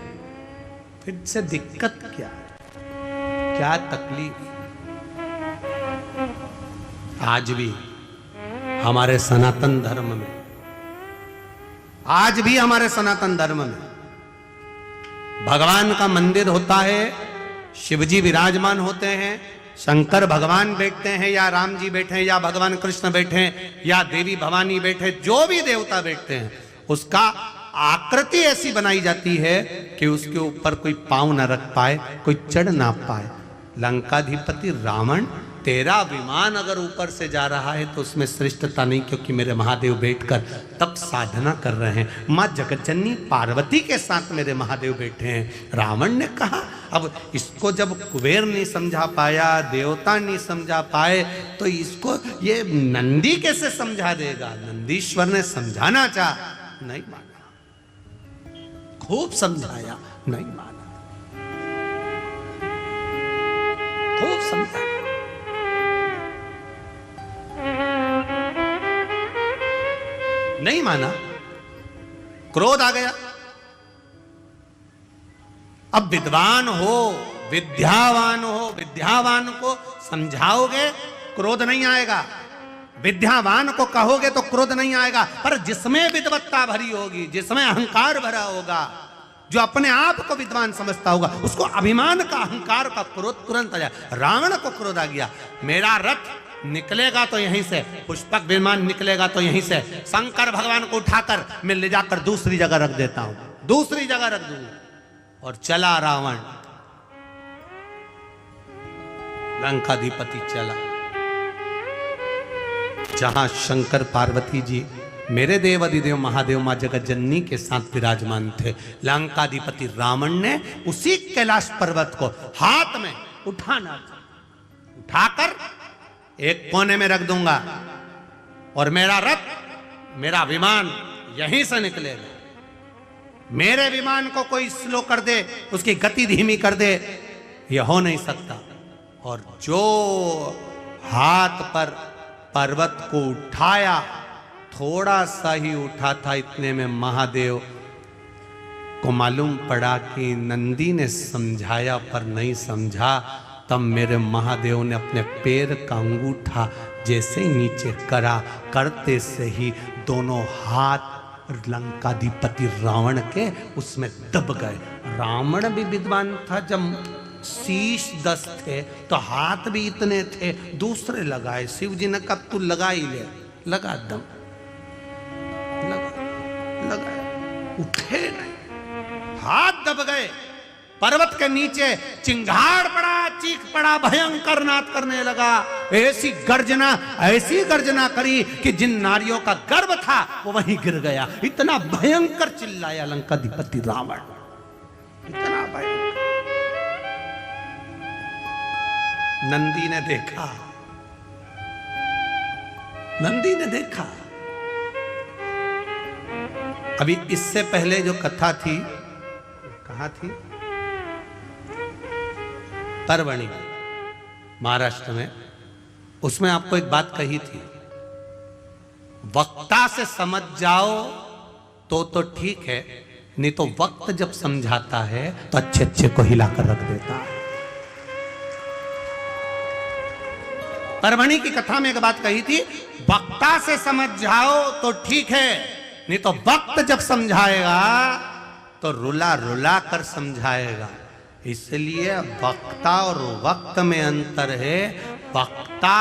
[SPEAKER 3] फिर से दिक्कत क्या है? क्या तकलीफ? आज भी हमारे सनातन धर्म में, आज भी हमारे सनातन धर्म में भगवान का मंदिर होता है, शिवजी विराजमान होते हैं, शंकर भगवान बैठते हैं या राम जी बैठे हैं या भगवान कृष्ण बैठे हैं या देवी भवानी बैठे, जो भी देवता बैठते हैं, उसका आकृति ऐसी बनाई जाती है कि उसके ऊपर कोई पांव न रख पाए, कोई चढ़ ना पाए। लंकाधिपति रावण, तेरा विमान अगर ऊपर से जा रहा है तो उसमें श्रेष्ठता नहीं, क्योंकि मेरे महादेव बैठकर तप साधना कर रहे हैं, माँ जगज्जननी पार्वती के साथ मेरे महादेव बैठे हैं। रावण ने कहा, अब इसको जब कुबेर नहीं समझा पाया, देवता नहीं समझा पाए, तो इसको ये नंदी कैसे समझा देगा? नंदीश्वर ने समझाना चाहा, नहीं माना, खूब समझाया, नहीं माना, खूब समझाया, नहीं माना, क्रोध आ गया। अब विद्वान हो, विद्यावान हो, विद्यावान को समझाओगे क्रोध नहीं आएगा, विद्यावान को कहोगे तो क्रोध नहीं आएगा, पर जिसमें विद्वत्ता भरी होगी, जिसमें अहंकार भरा होगा, जो अपने आप को विद्वान समझता होगा, उसको अभिमान का, अहंकार का क्रोध तुरंत आ जाए। रावण को क्रोध आ गया, मेरा रथ निकलेगा तो यहीं से, पुष्पक विमान निकलेगा तो यहीं से, शंकर भगवान को उठाकर मैं ले जाकर दूसरी जगह रख देता हूं, दूसरी जगह रख दूंगा। और चला रावण, लंकाधिपति चला जहां शंकर पार्वती जी मेरे देव अधिदेव महादेव मां जगज्जननी के साथ विराजमान थे। लंकाधिपति रावण ने उसी कैलाश पर्वत को हाथ में उठाकर एक कोने में रख दूंगा और मेरा रथ, मेरा विमान यहीं से निकलेगा। मेरे विमान को कोई स्लो कर दे, उसकी गति धीमी कर दे, यह हो नहीं सकता। और जो हाथ पर पर्वत को उठाया, थोड़ा सा ही उठा था, इतने में महादेव को मालूम पड़ा कि नंदी ने समझाया पर नहीं समझा। तब मेरे महादेव ने अपने पैर का अंगूठा जैसे ही नीचे करा, करते से ही दोनों हाथ लंकाधिपति रावण के उसमें दब गए। रावण भी विद्वान था, जब शीश 10 थे तो हाथ भी इतने थे, दूसरे लगाए। शिव जी ने कहा तू लगा ही ले, लगा दम, लगा, उठे नहीं, हाथ दब गए। पर्वत के नीचे चिंगाड़ पड़ा, चीख पड़ा, भयंकर नाद करने लगा। ऐसी गर्जना करी कि जिन नारियों का गर्भ था वो वहीं गिर गया। इतना भयंकर चिल्लाया लंकाधिपति रावण, इतना भयंकर। नंदी ने देखा, नंदी ने देखा। अभी इससे पहले जो कथा थी, कहाँ थी? परभणी महाराष्ट्र में, उसमें आपको एक बात कही थी, वक्ता से समझ जाओ तो ठीक है, नहीं तो वक्त जब समझाता है तो अच्छे अच्छे को हिलाकर रख देता है। परभणी की कथा में एक बात कही थी, वक्ता से समझ जाओ तो ठीक है, नहीं तो वक्त जब समझाएगा तो रुला रुला कर समझाएगा। इसलिए वक्ता और वक्त में अंतर है। वक्ता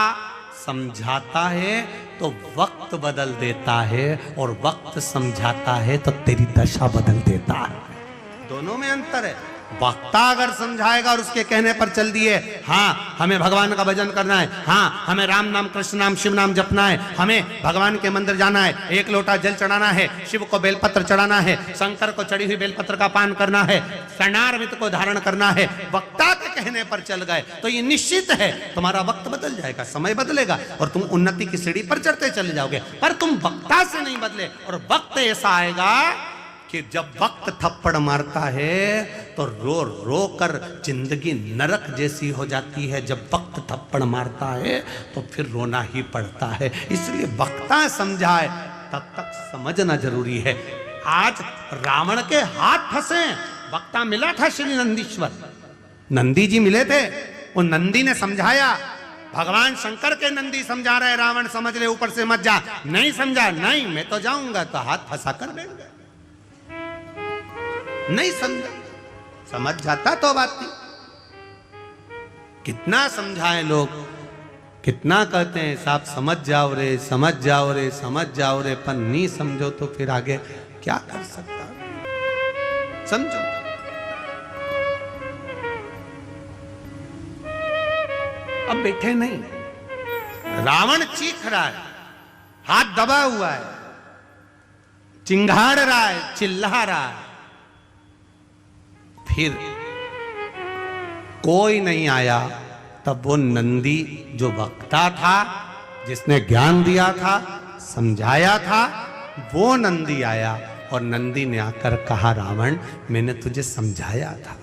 [SPEAKER 3] समझाता है तो वक्त बदल देता है, और वक्त समझाता है तो तेरी दशा बदल देता है। दोनों में अंतर है। वक्ता अगर समझाएगा और उसके कहने पर चल दिए, हाँ हमें भगवान का भजन करना है, हाँ हमें राम नाम कृष्ण नाम शिव नाम जपना है, हमें भगवान के मंदिर जाना है, एक लोटा जल चढ़ाना है, शिव को बेलपत्र चढ़ाना है, शंकर को चढ़ी हुई बेलपत्र का पान करना है, स्वर्णार्मित को धारण करना है, वक्ता के कहने पर चल गए तो ये निश्चित है तुम्हारा वक्त बदल जाएगा, समय बदलेगा और तुम उन्नति की सीढ़ी पर चढ़ते चले जाओगे। पर तुम वक्ता से नहीं बदले, और वक्त ऐसा आएगा कि जब वक्त थप्पड़ मारता है तो रो रो कर जिंदगी नरक जैसी हो जाती है। जब वक्त थप्पड़ मारता है तो फिर रोना ही पड़ता है। इसलिए वक्ता समझाए तब तक समझना जरूरी है। आज रावण के हाथ फंसे, वक्ता मिला था श्री नंदीश्वर, नंदी जी मिले थे, वो नंदी ने समझाया। भगवान शंकर के नंदी समझा रहे, रावण समझ ले ऊपर से मत जा, नहीं समझा, नहीं मैं तो जाऊंगा, तो हाथ फंसा कर बैठ गए। नहीं समझा, समझ जाता तो बात नहीं। कितना समझाए लोग, कितना कहते हैं साहब समझ जाओ रे, समझ जाओ रे, समझ जाओ रे, पर नहीं समझो तो फिर आगे क्या कर सकता। समझो, अब बैठे नहीं, रावण चीख रहा है, हाथ दबा हुआ है, चिंगाड़ रहा है, चिल्ला रहा है, फिर कोई नहीं आया। तब वो नंदी जो वक्ता था, जिसने ज्ञान दिया था, समझाया था, वो नंदी आया और नंदी ने आकर कहा, रावण मैंने तुझे समझाया था,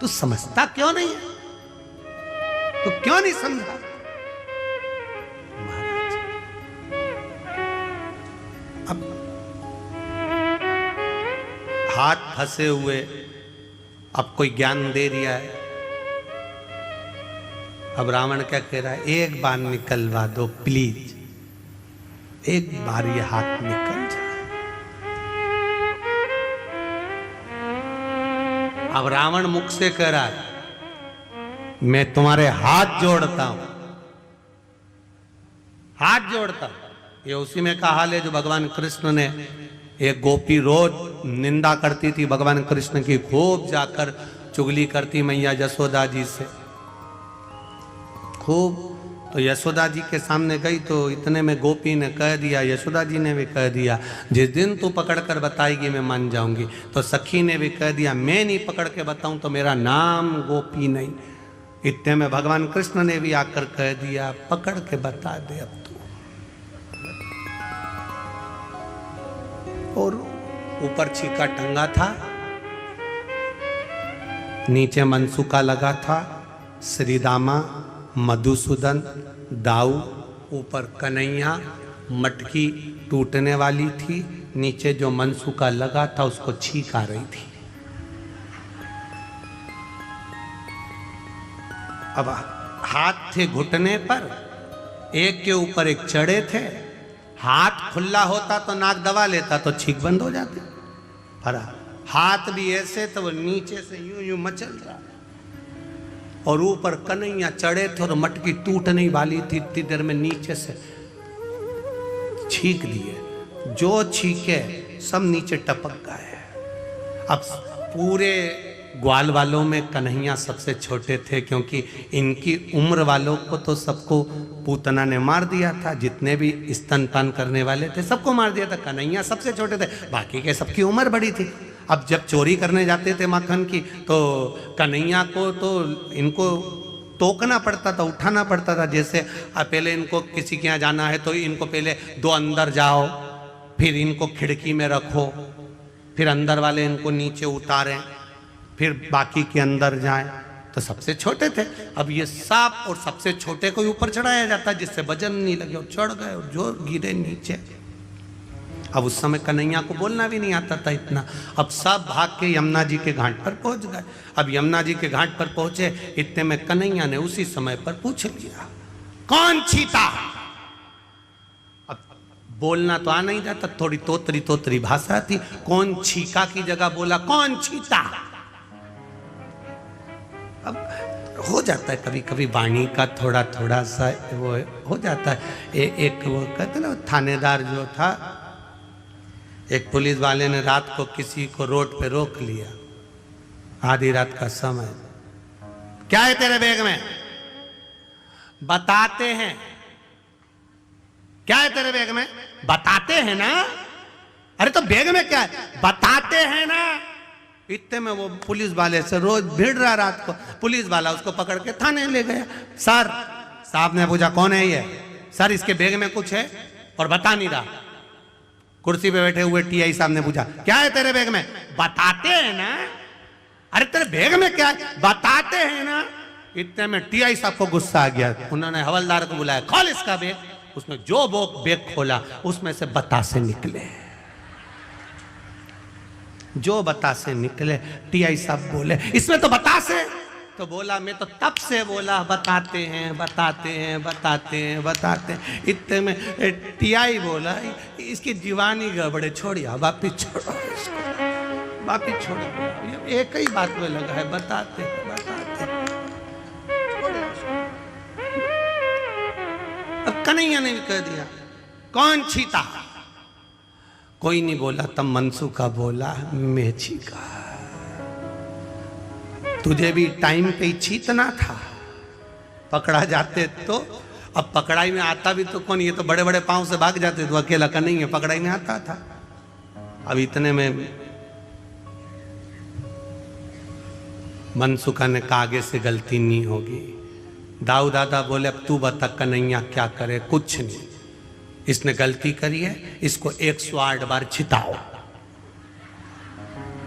[SPEAKER 3] तू समझता क्यों नहीं है, तू क्यों नहीं समझा। महाराज अब हाथ फंसे हुए, अब कोई ज्ञान दे दिया है, अब रावण क्या कह रहा है, एक बार निकलवा दो प्लीज, एक बार ये हाथ निकल जाए। अब रावण मुख से कह रहा है, मैं तुम्हारे हाथ जोड़ता हूं, हाथ जोड़ता हूं। ये उसी में का हाल है जो भगवान कृष्ण ने, एक गोपी रोज निंदा करती थी भगवान कृष्ण की, खूब जाकर चुगली करती मैया यशोदा जी से खूब। तो यशोदा जी के सामने गई तो इतने में गोपी ने कह दिया, यशोदा जी ने भी कह दिया, जिस दिन तू पकड़ कर बताएगी मैं मान जाऊंगी। तो सखी ने भी कह दिया, मैं नहीं पकड़ के बताऊं तो मेरा नाम गोपी नहीं। इतने में भगवान कृष्ण ने भी आकर कह दिया, पकड़ के बता दे अब तू। और ऊपर छीका टंगा था, नीचे मनसुका लगा था, श्रीदामा, मधुसूदन, दाऊ, ऊपर कन्हैया, मटकी टूटने वाली थी, नीचे जो मनसुका लगा था उसको छीक आ रही थी। अब हाथ थे घुटने पर, एक के ऊपर एक चढ़े थे, हाथ खुला होता तो नाक दबा लेता तो छींक बंद हो जाती, पर हाथ भी ऐसे तो वो नीचे से यूं यूं मचल रहा, और ऊपर कन्हैया चढ़े थे और मटकी टूटने वाली थी, इतनी देर में नीचे से छींक दिए, जो छींके सब नीचे टपक गए। अब पूरे ग्वाल वालों में कन्हैया सबसे छोटे थे, क्योंकि इनकी उम्र वालों को तो सबको पूतना ने मार दिया था, जितने भी स्तनपान करने वाले थे सबको मार दिया था, कन्हैया सबसे छोटे थे, बाकी के सबकी उम्र बड़ी थी। अब जब चोरी करने जाते थे माखन की तो कन्हैया को तो इनको टोकना पड़ता था, उठाना पड़ता था। जैसे पहले इनको किसी के यहाँ जाना है तो इनको पहले दो अंदर जाओ, फिर इनको खिड़की में रखो, फिर अंदर वाले इनको नीचे उतारें, फिर बाकी के अंदर जाएं, तो सबसे छोटे थे। अब ये सांप और सबसे छोटे को ऊपर चढ़ाया जाता जिससे वजन नहीं लगे, और चढ़ गए और जो गिरे नीचे। अब उस समय कन्हैया को बोलना भी नहीं आता था इतना। अब सब भाग के यमुना जी के घाट पर पहुंच गए। अब यमुना जी के घाट पर पहुंचे, इतने में कन्हैया ने उसी समय पर पूछ लिया, कौन छीता? अब बोलना तो आ नहीं जाता, थोड़ी तोतरी तोतरी भाषा थी। कौन छीका की जगह बोला कौन छीता। अब हो जाता है कभी कभी वाणी का थोड़ा थोड़ा सा वो हो जाता है। एक वो कहते ना थानेदार जो था, एक पुलिस वाले ने रात को किसी को रोड पे रोक लिया, आधी रात का समय। क्या है तेरे बैग में? बताते हैं। क्या है तेरे बैग में? बताते हैं ना। अरे तो बैग में क्या है? बताते हैं ना। इतने में वो पुलिस वाले से रोज भिड़ रहा रात को, पुलिस वाला उसको पकड़ के थाने ले गया। सर, साहब ने पूछा कौन है ये? सर इसके बैग में कुछ है और बता नहीं रहा। कुर्सी पे बैठे हुए टीआई साहब ने पूछा क्या है तेरे बैग में? बताते हैं ना। अरे तेरे बैग में क्या है? बताते हैं ना। इतने में टीआई साहब को गुस्सा आ गया, उन्होंने हवलदार को बुलाया, खोल इसका बैग। उसमें जो वो बैग खोला उसमें से बतासे निकले। जो बतासे निकले, टीआई साहब बोले इसमें तो बतासे। तो बोला मैं तो तब से बोला बताते हैं बताते हैं बताते हैं बताते हैं। इतने में टीआई बोला इसकी दीवानी गड़बड़े, छोड़िया वापिस छोड़ो इसको, वापिस छोड़ो। एक ही बात में लगा है, बताते हैं बताते हैं। अब कन्हैया ने भी कह दिया कौन छीता? कोई नहीं बोला। तब मनसुखा बोला मैं छीका। तुझे भी टाइम पे ही छीतना था, पकड़ा जाते तो। अब पकड़ाई में आता भी तो कौन? ये तो बड़े बड़े पांव से भाग जाते, तो अकेला का नहीं है, पकड़ाई में आता था। अब इतने में मनसुखा ने कहा आगे से गलती नहीं होगी। दाऊ दादा बोले अब तू बता कन्हैया क्या करे? कुछ नहीं, इसने गलती करी है, इसको 108 बार छिताओ।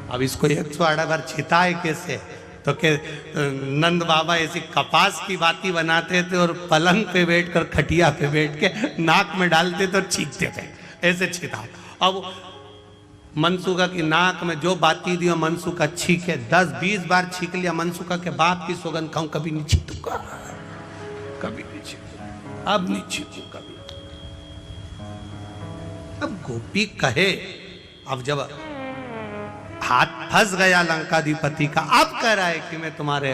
[SPEAKER 3] अब इसको 108 बार छिताए कैसे? तो के नंद बाबा ऐसी कपास की बाती बनाते थे और पलंग पे बैठकर खटिया पे बैठ के नाक में डालते थे और छींकते थे, ऐसे छिताओ। अब मनसुखा की नाक में जो बाती दी मनसुखा छींके, 10-20 बार छींक लिया। मनसुखा के बाप की सौगंध खाऊं कभी नहीं छींकूंगा, कभी नहीं छींकूंगा, अब नहीं छींकू कभी। अब गोपी कहे, अब जब हाथ फंस गया लंकाधिपति का, अब कह रहा है कि मैं तुम्हारे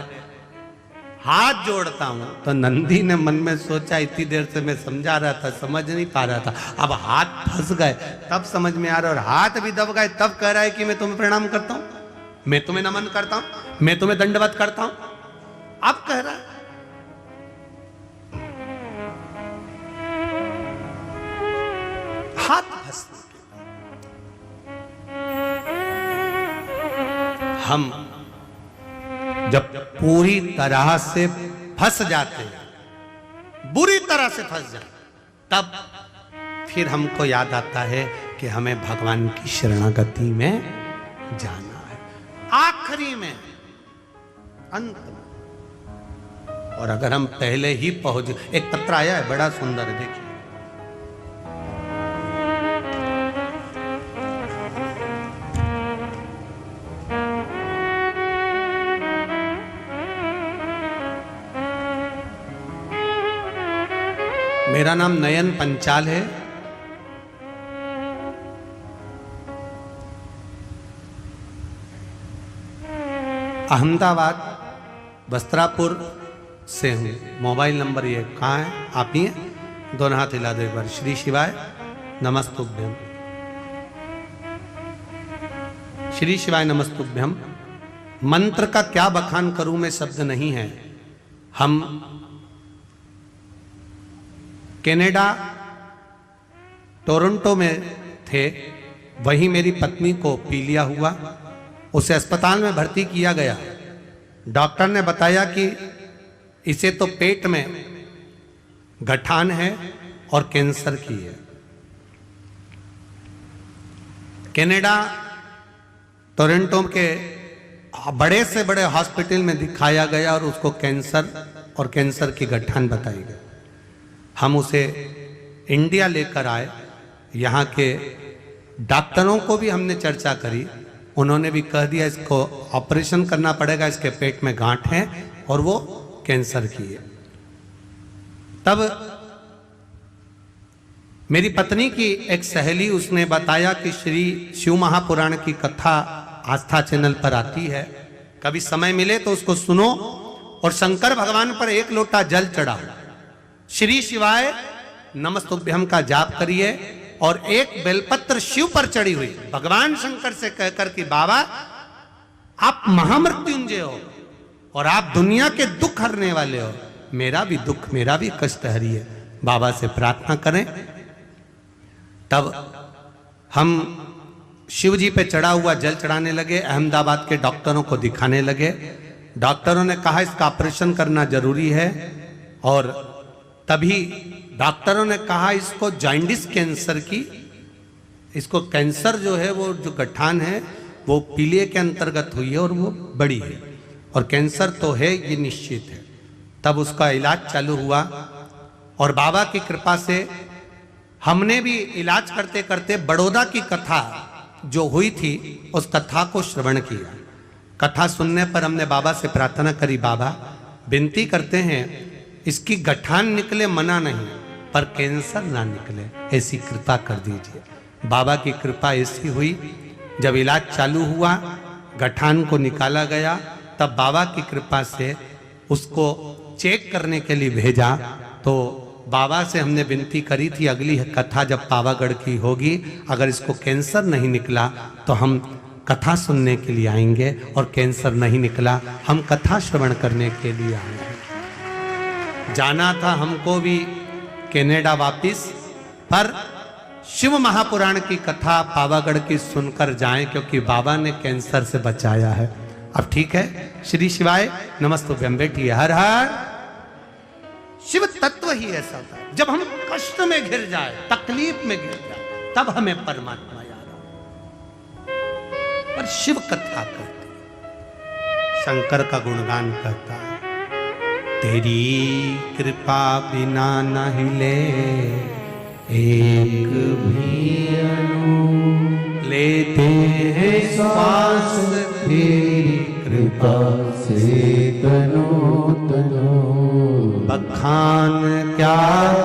[SPEAKER 3] हाथ जोड़ता हूं। तो नंदी ने मन में सोचा इतनी देर से मैं समझा रहा था, समझ नहीं पा रहा था, अब हाथ फंस गए तब समझ में आ रहा है, और हाथ भी दब गए तब कह रहा है कि मैं तुम्हें प्रणाम करता हूं, मैं तुम्हें नमन करता हूं, मैं तुम्हें दंडवत करता हूं। अब कह रहा है हाथ फंस। हम जब पूरी तरह से फंस जाते, बुरी तरह से फंस जाते, तब फिर हमको याद आता है कि हमें भगवान की शरणागति में जाना है, आखिरी में, अंत में। और अगर हम पहले ही पहुंच, एक पत्र आया है बड़ा सुंदर है, देखिए। मेरा नाम नयन पंचाल है। अहमदाबाद वस्त्रापुर से हूँ। मोबाइल नंबर ये कहाँ है? आप ही हैं? दोनों हाथ हिला दो एक बार। श्री शिवाय नमस्तुभ्यम, श्री शिवाय नमस्तुभ्यम। मंत्र का क्या बखान करूं मैं, शब्द नहीं है। हम कनाडा टोरंटो में थे, वहीं मेरी पत्नी को पीलिया हुआ, उसे अस्पताल में भर्ती किया गया। डॉक्टर ने बताया कि इसे तो पेट में गठान है और कैंसर की है। कनाडा टोरंटो के बड़े से बड़े हॉस्पिटल में दिखाया गया और उसको कैंसर और कैंसर की गठान बताई गई। हम उसे इंडिया लेकर आए, यहाँ के डॉक्टरों को भी हमने चर्चा करी, उन्होंने भी कह दिया इसको ऑपरेशन करना पड़ेगा, इसके पेट में गांठ है और वो कैंसर की है। तब मेरी पत्नी की एक सहेली, उसने बताया कि श्री शिव महापुराण की कथा आस्था चैनल पर आती है, कभी समय मिले तो उसको सुनो और शंकर भगवान पर एक लोटा जल चढ़ाओ, श्री शिवाय नमस्तुभ्यम का जाप करिए और एक बेलपत्र शिव पर चढ़ी हुई भगवान शंकर से कहकर कि बाबा आप महामृत्युंजय हो और आप दुनिया के दुख हरने वाले हो, मेरा भी दुख, मेरा भी कष्ट हरिए, बाबा से प्रार्थना करें। तब हम शिव जी पे चढ़ा हुआ जल चढ़ाने लगे, अहमदाबाद के डॉक्टरों को दिखाने लगे। डॉक्टरों ने कहा इसका ऑपरेशन करना जरूरी है और तभी डॉक्टरों ने कहा इसको जॉन्डिस कैंसर की, इसको कैंसर जो है वो जो गठान है वो पीलिया के अंतर्गत हुई है और वो बड़ी है और कैंसर तो है ये निश्चित है। तब उसका इलाज चालू हुआ और बाबा की कृपा से हमने भी इलाज करते करते बड़ौदा की कथा जो हुई थी उस कथा को श्रवण किया। कथा सुनने पर हमने बाबा से प्रार्थना करी, बाबा विनती करते हैं इसकी गठान निकले मना नहीं, पर कैंसर ना निकले, ऐसी कृपा कर दीजिए। बाबा की कृपा ऐसी हुई, जब इलाज चालू हुआ गठान को निकाला गया तब बाबा की कृपा से उसको चेक करने के लिए भेजा। तो बाबा से हमने विनती करी थी अगली कथा जब पावागढ़ की होगी, अगर इसको कैंसर नहीं निकला तो हम कथा सुनने के लिए आएंगे और कैंसर नहीं निकला हम कथा श्रवण करने के लिए आएंगे। जाना था हमको भी कनाडा वापिस, पर शिव महापुराण की कथा पावागढ़ की सुनकर जाएं क्योंकि बाबा ने कैंसर से बचाया है। अब ठीक है, श्री शिवाय नमस्तुभ्यम बैठिए। हर हर शिव तत्व ही ऐसा होता है, जब हम कष्ट में घिर जाए, तकलीफ में घिर जाए, तब हमें परमात्मा याद आता। पर शिव कथा करते, शंकर का गुणगान करता है, तेरी कृपा बिना न हिले एक भी अणु, लेते हैं श्वास तेरी
[SPEAKER 2] कृपा से तनो तनो।
[SPEAKER 3] बखान क्या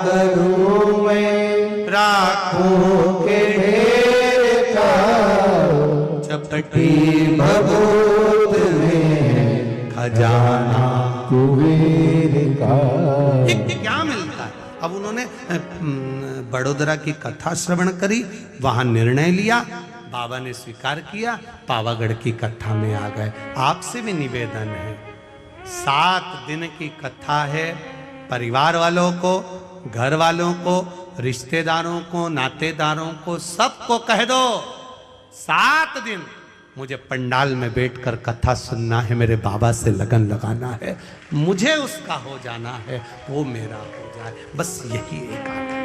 [SPEAKER 3] करूं मैं राखों के ढेर का, चपटी भभूत में खजाना
[SPEAKER 2] कुबेर का।
[SPEAKER 3] क्या मिलता है? अब उन्होंने बड़ोदरा की कथा श्रवण करी, वहां निर्णय लिया, बाबा ने स्वीकार किया, पावागढ़ की कथा में आ गए। आपसे भी निवेदन है, 7 दिन की कथा है, परिवार वालों को, घर वालों को, रिश्तेदारों को, नातेदारों को, सबको कह दो 7 दिन मुझे पंडाल में बैठकर कथा सुनना है, मेरे बाबा से लगन लगाना है, मुझे उसका हो जाना है, वो मेरा हो जाए, बस यही एक आदत।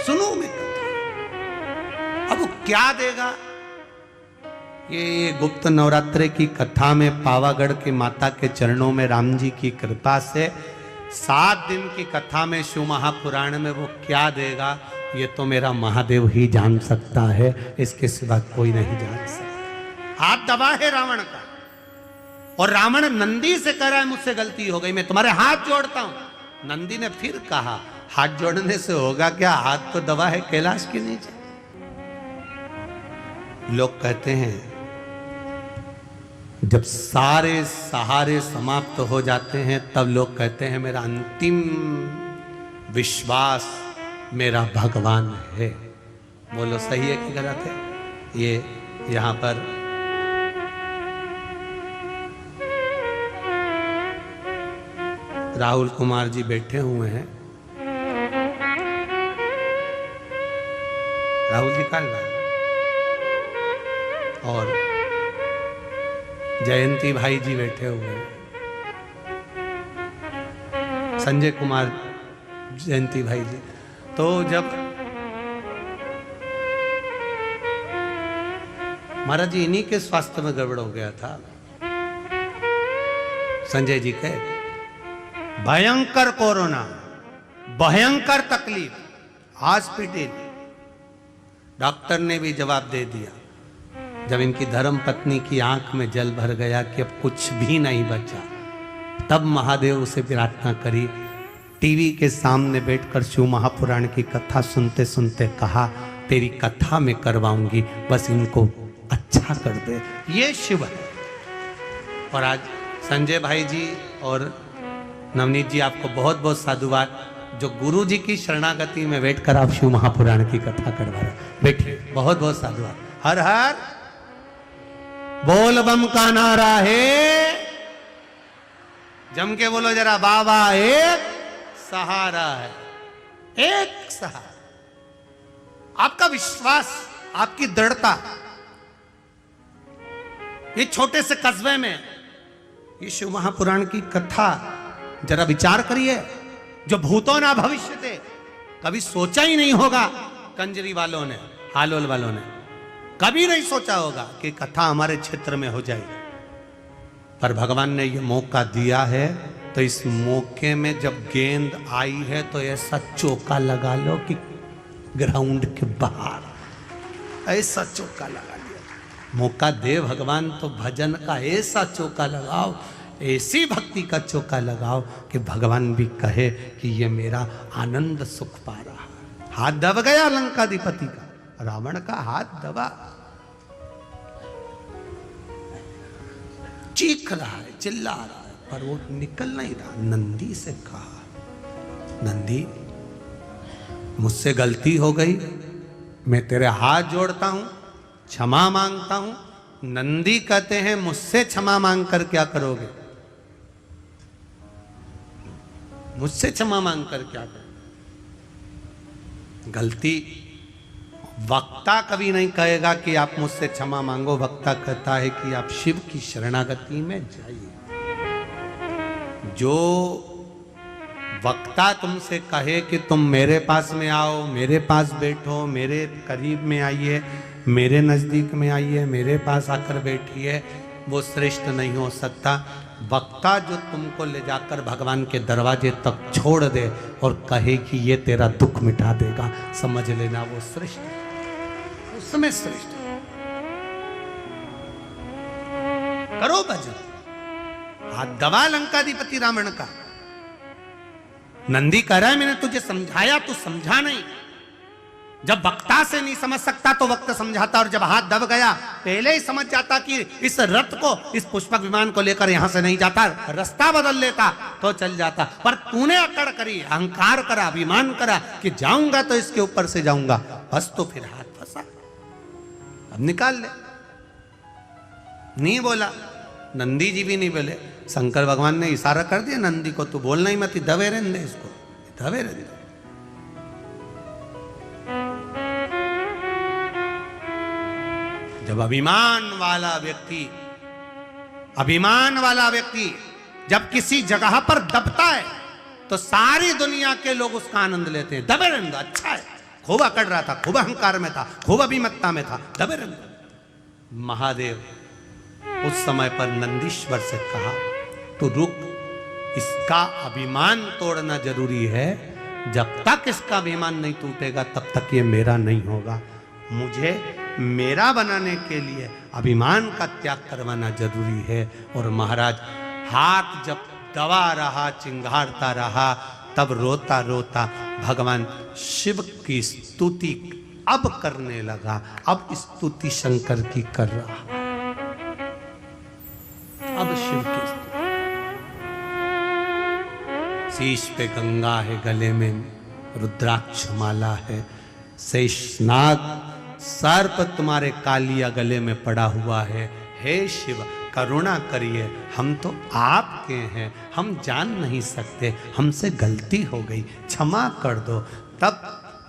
[SPEAKER 3] सुनो मैं कथा, अब वो क्या देगा? ये गुप्त नवरात्रे की कथा में पावागढ़ की माता के चरणों में राम जी की कृपा से 7 दिन की कथा में शिव महापुराण में वो क्या देगा, ये तो मेरा महादेव ही जान सकता है, इसके सिवा कोई नहीं जान सकता। हाथ दबा है रावण का और रावण नंदी से कह रहा है मुझसे गलती हो गई, मैं तुम्हारे हाथ जोड़ता हूं। नंदी ने फिर कहा हाथ जोड़ने से होगा क्या, हाथ तो दबा है कैलाश के नीचे। लोग कहते हैं जब सारे सहारे समाप्त हो जाते हैं तब लोग कहते हैं मेरा अंतिम विश्वास मेरा भगवान है। बोलो सही है कि गलत है? ये यहां पर राहुल कुमार जी बैठे हुए हैं, राहुल जी काल भाई और जयंती भाई जी बैठे हुए हैं, संजय कुमार जयंती भाई जी। तो जब महाराज जी इन्हीं के स्वास्थ्य में गड़बड़ हो गया था। संजय जी के भयंकर कोरोना, भयंकर तकलीफ, हॉस्पिटल। डॉक्टर ने भी जवाब दे दिया जब इनकी धर्म पत्नी की आंख में जल भर गया कि अब कुछ भी नहीं बचा, तब महादेव से प्रार्थना करी। टीवी के सामने बैठकर शिव महापुराण की कथा सुनते सुनते कहा, तेरी कथा में करवाऊंगी, बस इनको अच्छा कर दे। ये शिव है। और आज संजय भाई जी और नवनीत जी, आपको बहुत बहुत साधुवाद जो गुरु जी की शरणागति में बैठकर आप शिव महापुराण की कथा करवा रहे। बैठिए, बहुत बहुत साधुवाद। हर हर बोल बम का नारा है, जम के बोलो जरा, बाबा एक सहारा है, एक सहारा। आपका विश्वास, आपकी दृढ़ता, ये छोटे से कस्बे में ये शिव महापुराण की कथा जरा विचार करिए। जो भूतों ना भविष्य थे, कभी सोचा ही नहीं होगा कंजरी वालों ने, हालोल वालों ने कभी नहीं सोचा होगा कि कथा हमारे क्षेत्र में हो जाएगी। पर भगवान ने ये मौका दिया है, तो इस मौके में जब गेंद आई है तो ऐसा चौका लगा लो कि ग्राउंड के बाहर ऐसा चौका लगा लिया। मौका दे भगवान तो भजन का ऐसा चौका लगाओ, ऐसी भक्ति का चौका लगाओ कि भगवान भी कहे कि ये मेरा आनंद सुख पा रहा है। हाथ दब गया लंकाधिपति का, रावण का हाथ दबा, चीख रहा है, चिल्ला रहा है, पर वो निकल नहीं रहा। नंदी से कहा, नंदी मुझसे गलती हो गई, मैं तेरे हाथ जोड़ता हूं, क्षमा मांगता हूं। नंदी कहते हैं, मुझसे क्षमा मांग कर क्या करोगे? मुझसे क्षमा मांग कर क्या करोगे? गलती वक्ता कभी नहीं कहेगा कि आप मुझसे क्षमा मांगो। वक्ता कहता है कि आप शिव की शरणागति में जाइए। जो वक्ता तुमसे कहे कि तुम मेरे पास में आओ, मेरे पास बैठो, मेरे करीब में आइए, मेरे नज़दीक में आइए, मेरे पास आकर बैठिए, वो श्रेष्ठ नहीं हो सकता। वक्ता जो तुमको ले जाकर भगवान के दरवाजे तक छोड़ दे और कहे कि ये तेरा दुख मिटा देगा, समझ लेना वो श्रेष्ठ है, उसमें श्रेष्ठ है। करो भजन। हाथ दबा लंकाधिपति रावण का। नंदी कह रहा है, मैंने तुझे समझाया, तू समझा नहीं। जब वक्ता से नहीं समझ सकता तो वक्त समझाता, और जब हाथ दब गया पहले ही समझ जाता कि इस रथ को, इस पुष्पक विमान को लेकर यहां से नहीं जाता, रास्ता बदल लेता तो चल जाता। पर तूने अकड़ करी, अहंकार करा, अभिमान करा कि जाऊंगा तो इसके ऊपर से जाऊंगा, बस तो फिर हाथ फंसा। अब निकाल ले। नहीं बोला, नंदी जी भी नहीं बोले। शंकर भगवान ने इशारा कर दिया नंदी को, तू बोलना ही मत, दबे रहने दे इसको, दबे रहने दे। जब अभिमान वाला व्यक्ति जब किसी जगह पर दबता है तो सारी दुनिया के लोग उसका आनंद लेते हैं। दबे रहने दो, अच्छा है। खूब अकड़ रहा था, खूब अहंकार में था, खूब अभिमत्ता में था, दबे रहने दो। महादेव उस समय पर नंदीश्वर से कहा, तू रुक, इसका अभिमान तोड़ना जरूरी है। जब तक इसका अभिमान नहीं टूटेगा तब तक ये मेरा नहीं होगा। मुझे मेरा बनाने के लिए अभिमान का त्याग करवाना जरूरी है। और महाराज हाथ जब दबा रहा, चिंगारता रहा, तब रोता रोता भगवान शिव की स्तुति अब करने लगा। अब स्तुति शंकर की कर रहा, अब शिव की स्तुति। शीश पे गंगा है, गले में रुद्राक्ष माला है, शेषनाग सर्प तुम्हारे कालिया गले में पड़ा हुआ है। हे शिव करुणा करिए, हम तो आपके हैं, हम जान नहीं सकते, हमसे गलती हो गई, क्षमा कर दो। तब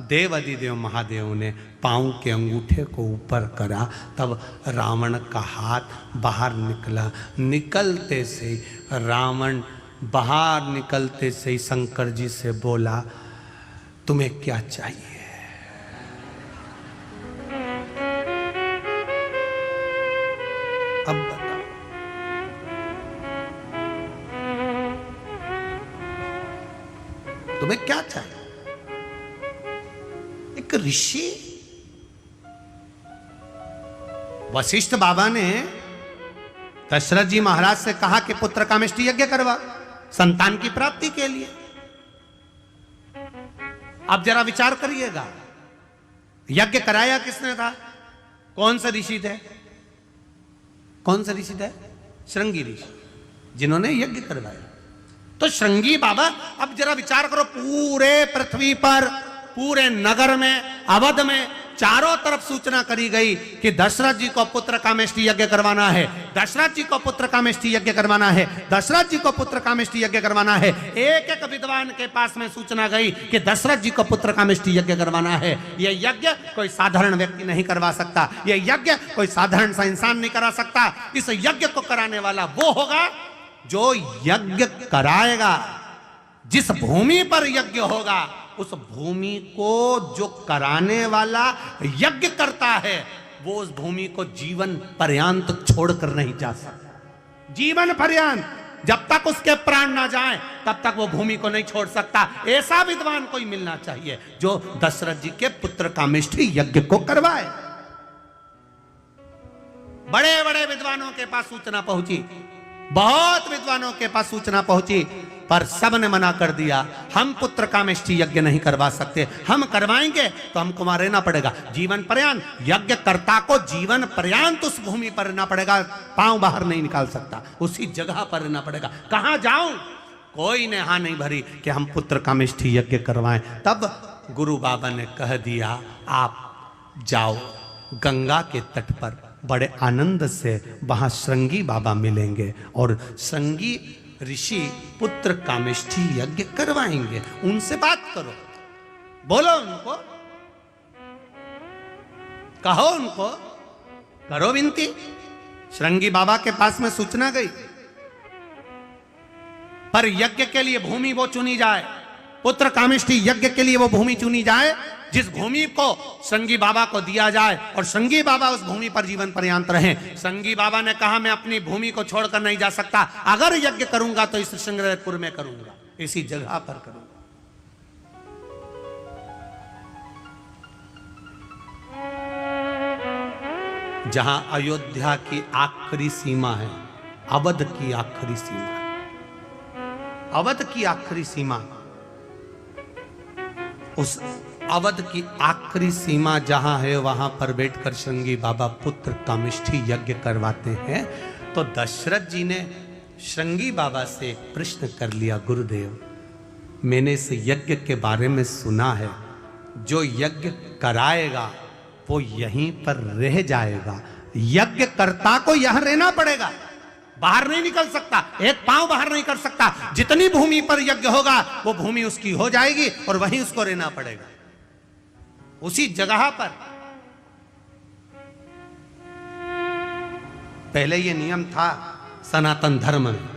[SPEAKER 3] देवाधिदेव महादेव ने पांव के अंगूठे को ऊपर करा, तब रावण का हाथ बाहर निकला। निकलते से रावण बाहर निकलते से ही शंकर जी से बोला, तुम्हें क्या चाहिए? अब बताओ, तुम्हें क्या चाहिए? एक ऋषि वशिष्ठ बाबा ने दशरथ जी महाराज से कहा कि पुत्र कामेष्टि यज्ञ करवा संतान की प्राप्ति के लिए। अब जरा विचार करिएगा, यज्ञ कराया किसने था? कौन सा ऋषि थे? कौन सा ऋषि थे? श्रृंगी ऋषि, जिन्होंने यज्ञ करवाया। तो श्रृंगी बाबा, अब जरा विचार करो, पूरे पृथ्वी पर, पूरे नगर में, अवध में चारों तरफ सूचना करी गई कि दशरथ जी को पुत्र कामेष्टि यज्ञ करवाना है, दशरथ जी को पुत्र कामेष्टि यज्ञ करवाना है, दशरथ जी को पुत्र कामेष्टि यज्ञ करवाना है। एक एक विद्वान के पास में सूचना गई कि दशरथ जी को पुत्र कामेष्टि यज्ञ करवाना है। यह यज्ञ कोई साधारण व्यक्ति नहीं करवा सकता, यह यज्ञ कोई साधारण सा इंसान नहीं करा सकता। इस यज्ञ को कराने वाला वो होगा जो यज्ञ कराएगा। जिस भूमि पर यज्ञ होगा उस भूमि को जो कराने वाला यज्ञ करता है वो उस भूमि को जीवन पर्यंत छोड़कर नहीं जा सकता। जीवन पर्यंत जब तक उसके प्राण ना जाएं तब तक वो भूमि को नहीं छोड़ सकता। ऐसा विद्वान कोई मिलना चाहिए जो दशरथ जी के पुत्र कामेष्टि यज्ञ को करवाए। बड़े बड़े विद्वानों के पास सूचना पहुंची, बहुत विद्वानों के पास सूचना पहुंची, पर सब ने मना कर दिया। हम पुत्र कामेष्टि यज्ञ नहीं करवा सकते, हम करवाएंगे तो हमको वहां रहना पड़ेगा जीवन पर्यंत। यज्ञ कर्ता को जीवन पर्यंत उस भूमि पर रहना पड़ेगा, पांव बाहर नहीं निकाल सकता, उसी जगह पर रहना पड़ेगा। कहां जाऊं? कोई ने हां नहीं भरी कि हम पुत्र कामेष्टि यज्ञ करवाएं। तब गुरु बाबा ने कह दिया, आप जाओ गंगा के तट पर, बड़े आनंद से वहां श्रृंगी बाबा मिलेंगे और श्रृंगी ऋषि पुत्र कामेष्टि यज्ञ करवाएंगे। उनसे बात करो, बोलो उनको, कहो उनको, करो विनती। श्रृंगी बाबा के पास में सूचना गई, पर यज्ञ के लिए भूमि वो चुनी जाए, पुत्र कामेष्टि यज्ञ के लिए वो भूमि चुनी जाए जिस भूमि को श्रृंगी बाबा को दिया जाए और श्रृंगी बाबा उस भूमि पर जीवन पर्यंत रहें। श्रृंगी बाबा ने कहा, मैं अपनी भूमि को छोड़कर नहीं जा सकता, अगर यज्ञ करूंगा तो इस श्रृंगेरपुर में करूंगा, इसी जगह पर करूंगा। जहां अयोध्या की आखिरी सीमा है, अवध की आखिरी सीमा है, अवध की आखिरी सीमा, उस अवध की आखिरी सीमा जहां है वहां पर बैठकर श्रृंगी बाबा पुत्र कामेष्टि यज्ञ करवाते हैं। तो दशरथ जी ने श्रृंगी बाबा से एक प्रश्न कर लिया, गुरुदेव मैंने इस यज्ञ के बारे में सुना है, जो यज्ञ कराएगा वो यहीं पर रह जाएगा, यज्ञ कर्ता को यहां रहना पड़ेगा, बाहर नहीं निकल सकता, एक पांव बाहर नहीं कर सकता। जितनी भूमि पर यज्ञ होगा वो भूमि उसकी हो जाएगी और वहीं उसको रहना पड़ेगा, उसी जगह पर। पहले ये नियम था सनातन धर्म में,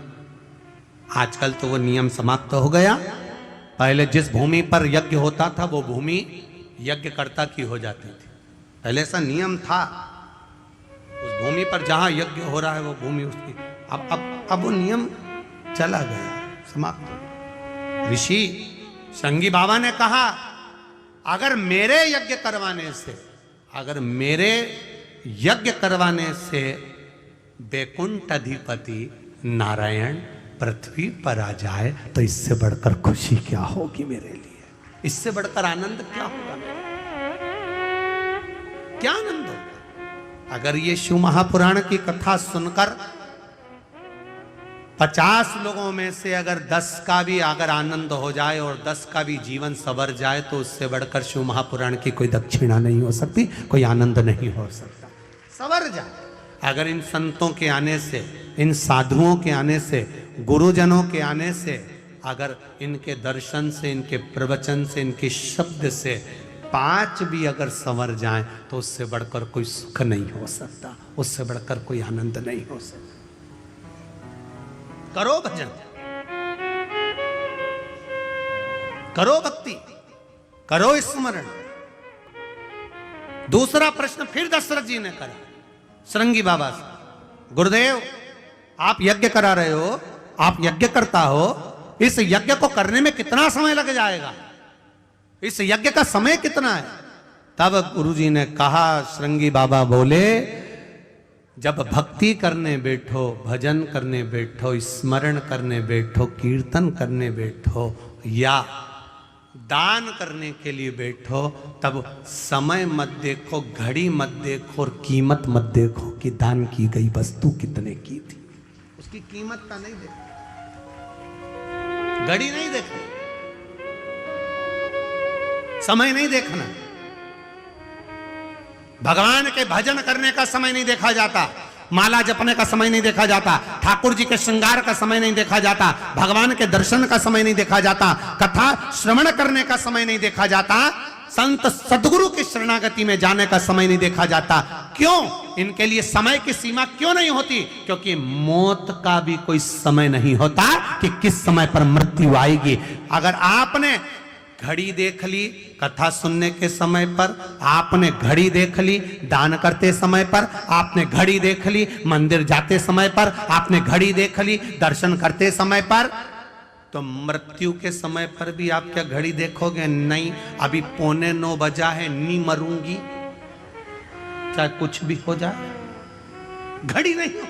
[SPEAKER 3] आजकल तो वो नियम समाप्त हो गया। पहले जिस भूमि पर यज्ञ होता था वो भूमि यज्ञकर्ता की हो जाती थी, पहले ऐसा नियम था। उस भूमि पर जहां यज्ञ हो रहा है वो भूमि उसकी। अब वो नियम चला गया, समाप्त हो गया। ऋषि श्रृंगी बाबा ने कहा, अगर मेरे यज्ञ करवाने से, अगर मेरे यज्ञ करवाने से वैकुंठ अधिपति नारायण पृथ्वी पर आ जाए तो इससे बढ़कर खुशी क्या होगी मेरे लिए, इससे बढ़कर आनंद क्या होगा, क्या आनंद होगा। अगर ये शिव महापुराण की कथा सुनकर 50 लोगों में से अगर 10 का भी अगर आनंद हो जाए और 10 का भी जीवन संवर जाए तो उससे बढ़कर शिव महापुराण की कोई दक्षिणा नहीं हो सकती, कोई आनंद नहीं हो सकता, संवर जाए। अगर इन संतों के आने से, इन साधुओं के आने से, गुरुजनों के आने से, अगर इनके दर्शन से, इनके प्रवचन से, इनके शब्द से 5 भी अगर संवर जाएं तो उससे बढ़कर कोई सुख नहीं हो सकता, उससे बढ़कर कोई आनंद नहीं हो सकता। करो भजन, करो भक्ति, करो स्मरण। दूसरा प्रश्न फिर दशरथ जी ने करा श्रृंगी बाबा से, गुरुदेव आप यज्ञ करा रहे हो, आप यज्ञ करता हो, इस यज्ञ को करने में कितना समय लग जाएगा, इस यज्ञ का समय कितना है? तब गुरुजी ने कहा, श्रृंगी बाबा बोले, जब भक्ति करने बैठो, भजन करने बैठो, स्मरण करने बैठो, कीर्तन करने बैठो या दान करने के लिए बैठो, तब समय मत देखो, घड़ी मत देखो और कीमत मत देखो कि दान की गई वस्तु कितने की थी, उसकी कीमत का नहीं देखो, घड़ी नहीं देखना, समय नहीं देखना। भगवान के भजन करने का समय नहीं देखा जाता, माला जपने का समय नहीं देखा जाता, ठाकुर जी के श्रृंगार का समय नहीं देखा जाता, भगवान के दर्शन का समय नहीं देखा जाता, कथा श्रवण करने का समय नहीं देखा जाता, संत सदगुरु की शरणागति में जाने का समय नहीं देखा जाता। क्यों? इनके लिए समय की सीमा क्यों नहीं होती? क्योंकि मौत का भी कोई समय नहीं होता कि किस समय पर मृत्यु आएगी। अगर आपने घड़ी देख ली कथा सुनने के समय पर, आपने घड़ी देख ली दान करते समय पर, आपने घड़ी देख ली मंदिर जाते समय पर, आपने घड़ी देख ली दर्शन करते समय पर, तो मृत्यु के समय पर भी आप क्या घड़ी देखोगे? नहीं, अभी 8:45 बजा है, नहीं मरूंगी, चाहे कुछ भी हो जाए, घड़ी नहीं हो।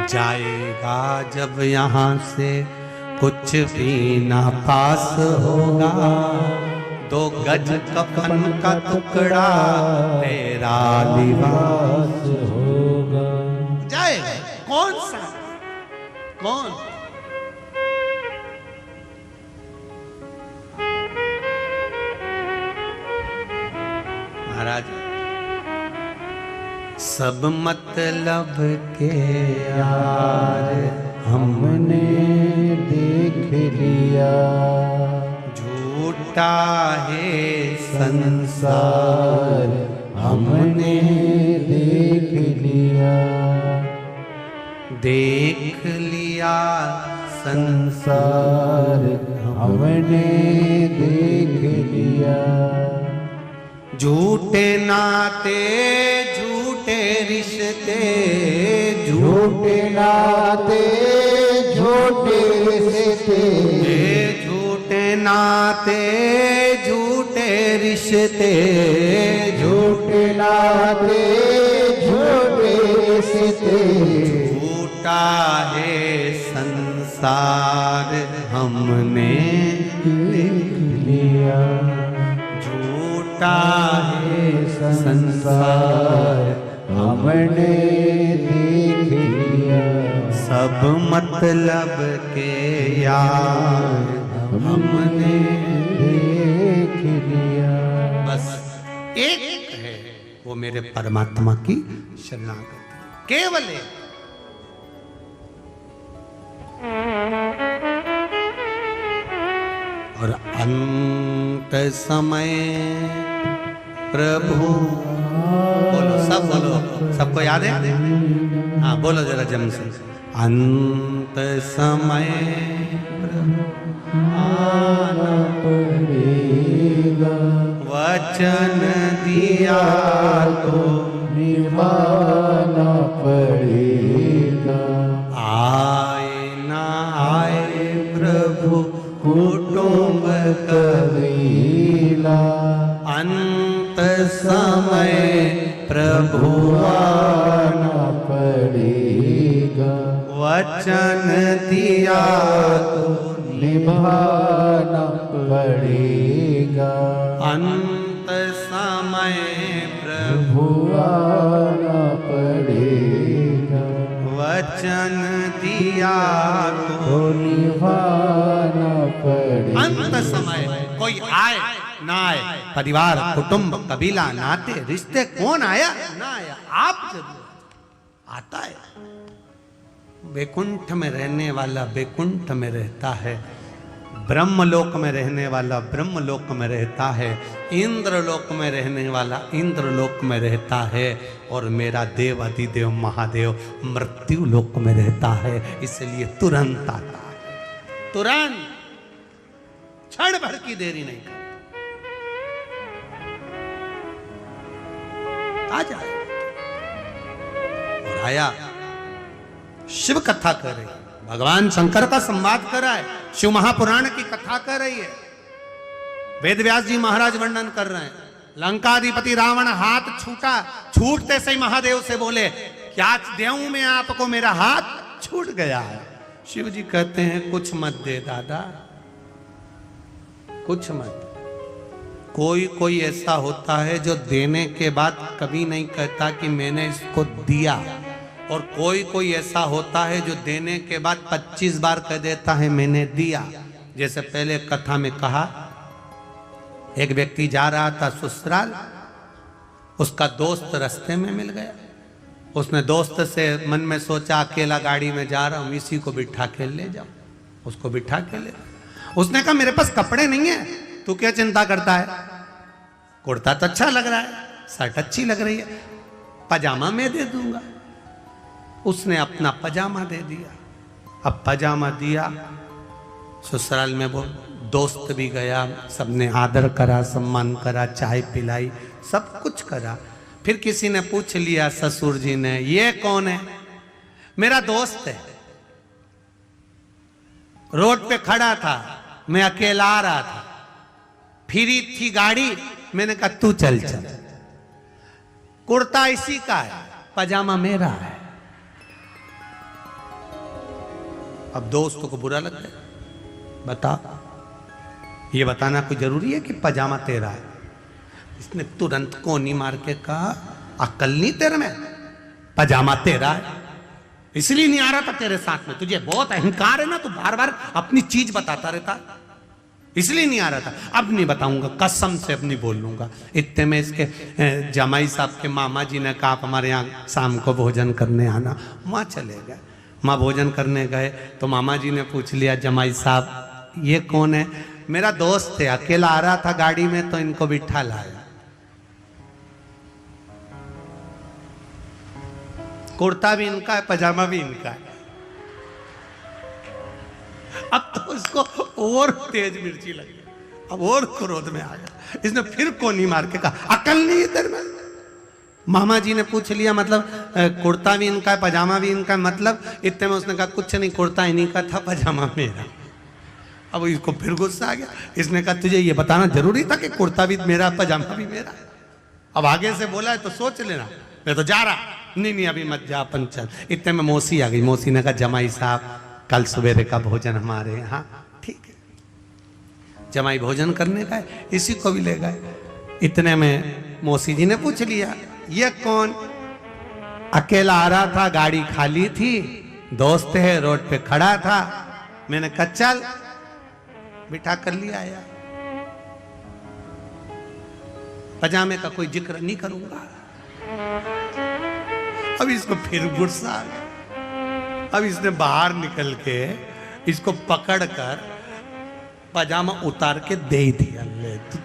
[SPEAKER 3] जाएगा जब यहां से कुछ भी ना पास होगा, 2 गज कफन का टुकड़ा तेरा लिबास होगा। जाएगा कौन सा? कौन? महाराज, सब मतलब के यार
[SPEAKER 2] हमने देख लिया,
[SPEAKER 3] झूठा है
[SPEAKER 2] संसार हमने देख लिया,
[SPEAKER 3] देख लिया
[SPEAKER 2] संसार हमने देख लिया,
[SPEAKER 3] झूठे नाते झूठे रिश्ते,
[SPEAKER 2] झूठे नाते झूठे रिश्ते,
[SPEAKER 3] झूठे नाते झूठे रिश्ते,
[SPEAKER 2] झूठे नाते झूठे रिश्ते,
[SPEAKER 3] झूठा है संसार हमने
[SPEAKER 2] देख लिया,
[SPEAKER 3] झूठा है
[SPEAKER 2] संसार हमने देख लिया,
[SPEAKER 3] सब मतलब के यार हमने
[SPEAKER 2] देख लिया।
[SPEAKER 3] बस एक है, वो मेरे परमात्मा की शरणागति, केवल एक। और अंत समय प्रभु, बोलो सब, बोलो सबको याद है? हाँ बोलो जरा जम से। अंत समय प्रभु
[SPEAKER 2] आना पड़ेगा,
[SPEAKER 3] वचन दिया तो
[SPEAKER 2] निभाना पड़ेगा,
[SPEAKER 3] आए ना आए प्रभु कुटुंब
[SPEAKER 2] कबीला,
[SPEAKER 3] अंत समय प्रभु
[SPEAKER 2] आना पड़ेगा,
[SPEAKER 3] वचन दिया तो
[SPEAKER 2] निभाना पड़ेगा,
[SPEAKER 3] अंत समय प्रभु
[SPEAKER 2] आना पड़ेगा,
[SPEAKER 3] वचन दिया तो
[SPEAKER 2] तो निभाना पड़ेगा।
[SPEAKER 3] अंत समय कोई आए ना आए, परिवार कुटुंब कबीला नाते रिश्ते, कौन आया ना आया, आप जरूर आता है। वैकुंठ में रहने वाला वैकुंठ में रहता है, ब्रह्मलोक में रहने वाला ब्रह्मलोक में रहता है, इंद्रलोक में रहने वाला इंद्रलोक में रहता है, और मेरा देव अधिदेव महादेव मृत्यु लोक में रहता है। इसलिए तुरंत आता है, तुरंत, क्षण भर की देरी नहीं करता। आ जाए। और आया, शिव कथा कर रही है, भगवान शंकर का संवाद कर रहा है, शिव महापुराण की कथा कर रही है। वेद व्यास जी महाराज वर्णन कर रहे हैं, लंकाधिपति रावण हाथ छूटा, छूटते से ही महादेव से बोले क्या देऊं मैं आपको, मेरा हाथ छूट गया है। शिव जी कहते हैं कुछ मत दे दादा, कुछ मत। कोई कोई ऐसा होता है जो देने के बाद कभी नहीं कहता कि मैंने इसको दिया, और कोई कोई ऐसा होता है जो देने के बाद 25 बार कह देता है मैंने दिया। जैसे पहले कथा में कहा, एक व्यक्ति जा रहा था ससुराल, उसका दोस्त रास्ते में मिल गया। उसने दोस्त से मन में सोचा अकेला गाड़ी में जा रहा हूं, इसी को बिठा के ले जाऊं। उसको बिठा के ले, उसने कहा मेरे पास कपड़े नहीं है, तू क्या चिंता करता है, कुर्ता तो अच्छा लग रहा है, शर्ट अच्छी लग रही है, पजामा मैं दे दूंगा। उसने अपना पजामा दे दिया। अब पजामा दिया, ससुराल में वो दोस्त भी गया, सबने आदर करा, सम्मान करा, चाय पिलाई, सब कुछ करा। फिर किसी ने पूछ लिया ससुर जी ने, ये कौन है? मेरा दोस्त है, रोड पे खड़ा था, मैं अकेला आ रहा था, फ्री थी गाड़ी, मैंने कहा तू चल चल। कुर्ता इसी का है, पजामा मेरा है। अब दोस्तों को बुरा लगता है, बता, ये बताना कोई जरूरी है कि पजामा तेरा है? इसने तुरंत कोनी मार के कहा अक्ल नहीं तेरे में, पजामा तेरा है, इसलिए नहीं आ रहा था तेरे साथ में, तुझे बहुत अहंकार है ना, तू बार बार अपनी चीज बताता रहता, इसलिए नहीं आ रहा था। अब नहीं बताऊंगा, कसम से अब नहीं बोल लूंगा। इतने में इसके जमाई साहब के मामा जी ने कहा आप हमारे यहाँ शाम को भोजन करने आना। वहां चले गए, माँ भोजन करने गए तो मामा जी ने पूछ लिया जमाई साहब ये कौन है? मेरा दोस्त है, अकेला आ रहा था गाड़ी में तो इनको बिठा लाया। कुर्ता भी इनका है, पजामा भी इनका है। अब तो उसको और तेज मिर्ची लग गई, अब और क्रोध में आ गया। इसने फिर कोनी मार के कहा अकल नहीं है तेरे में? मामा जी ने पूछ लिया मतलब कुर्ता भी इनका है, पजामा भी इनका है, मतलब? इतने में उसने कहा कुछ नहीं, कुर्ता इन्हीं का था, पजामा मेरा। अब इसको फिर गुस्सा आ गया। इसने कहा तुझे ये बताना जरूरी था कि कुर्ता भी मेरा, पजामा भी मेरा? अब आगे से बोला है तो सोच लेना, मैं तो जा रहा। नहीं अभी मत जा, अपन चल। इतने में मौसी आ गई। मौसी ने कहा जमाई साहब कल सवेरे का भोजन हमारे यहाँ, ठीक है। जमाई भोजन करने का है, इसी को भी ले गए। इतने में मौसी जी ने पूछ लिया ये कौन? अकेला आ रहा था, गाड़ी खाली थी, दोस्त है, रोड पे खड़ा था, मैंने कहा चल, बिठा कर लिया आया। पजामे का कोई जिक्र नहीं करूंगा। अब इसको फिर गुस्सा आ गया। अब इसने बाहर निकल के इसको पकड़कर पजामा उतार के दे दिया, ले तू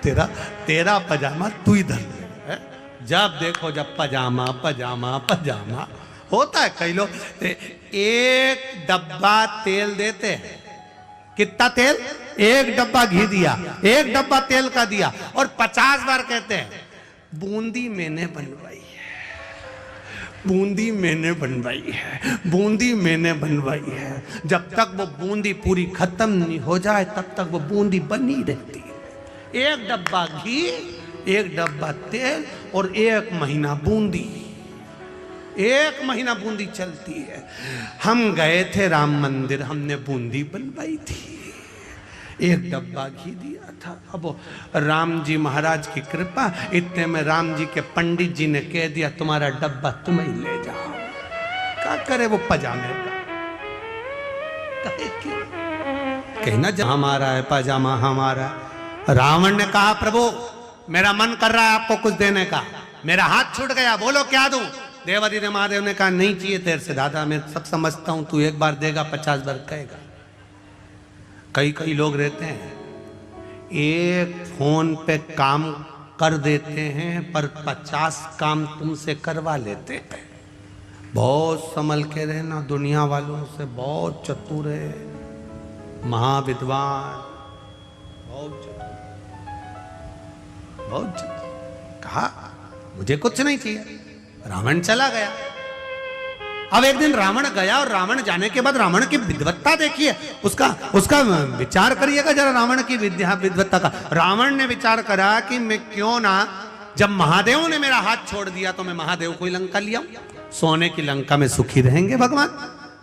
[SPEAKER 3] तेरा पजामा तू ही धर ले। जब देखो जब पजामा पजामा पजामा होता है। कई लोग एक डब्बा तेल देते हैं, कितना तेल? एक डब्बा घी दिया, एक डब्बा तेल का दिया, और 50 बार कहते हैं बूंदी मैंने बनवाई है, बूंदी मैंने बनवाई है, बूंदी मैंने बनवाई है। जब तक वो बूंदी पूरी खत्म नहीं हो जाए तब तक वो बूंदी बनी रहती है। एक डब्बा घी, एक डब्बा तेल और 1 महीना बूंदी, 1 महीना बूंदी चलती है। हम गए थे राम मंदिर, हमने बूंदी बनवाई थी, 1 डब्बा घी दिया था। अब राम जी महाराज की कृपा, इतने में राम जी के पंडित जी ने कह दिया तुम्हारा डब्बा तुम ही ले जाओ। क्या करे वो पजामे का? कहना जब हमारा है पजामा हमारा। रावण ने कहा प्रभु मेरा मन कर रहा है आपको कुछ देने का, मेरा हाथ छूट गया, बोलो क्या दूं? देवादिदेव महादेव ने कहा नहीं चाहिए तेरे से दादा, मैं सब समझता हूं, तू एक बार देगा 50 बार कहेगा। कई लोग रहते हैं एक फोन पे काम कर देते हैं पर 50 काम तुमसे करवा लेते हैं। बहुत संभल के रहना, दुनिया वालों से बहुत चतुर है, महाविद्वान, बहुत चतुर। कहा मुझे कुछ नहीं चाहिए। रावण चला गया। अब एक दिन रावण गया और रावण जाने के बाद रावण की विद्वत्ता देखिए, उसका विचार करिएगा जरा रावण की विद्वत्ता का। रावण ने विचार करा कि मैं क्यों ना, जब महादेव ने मेरा हाथ छोड़ दिया तो मैं महादेव को ही लंका लिया, सोने की लंका में सुखी रहेंगे भगवान।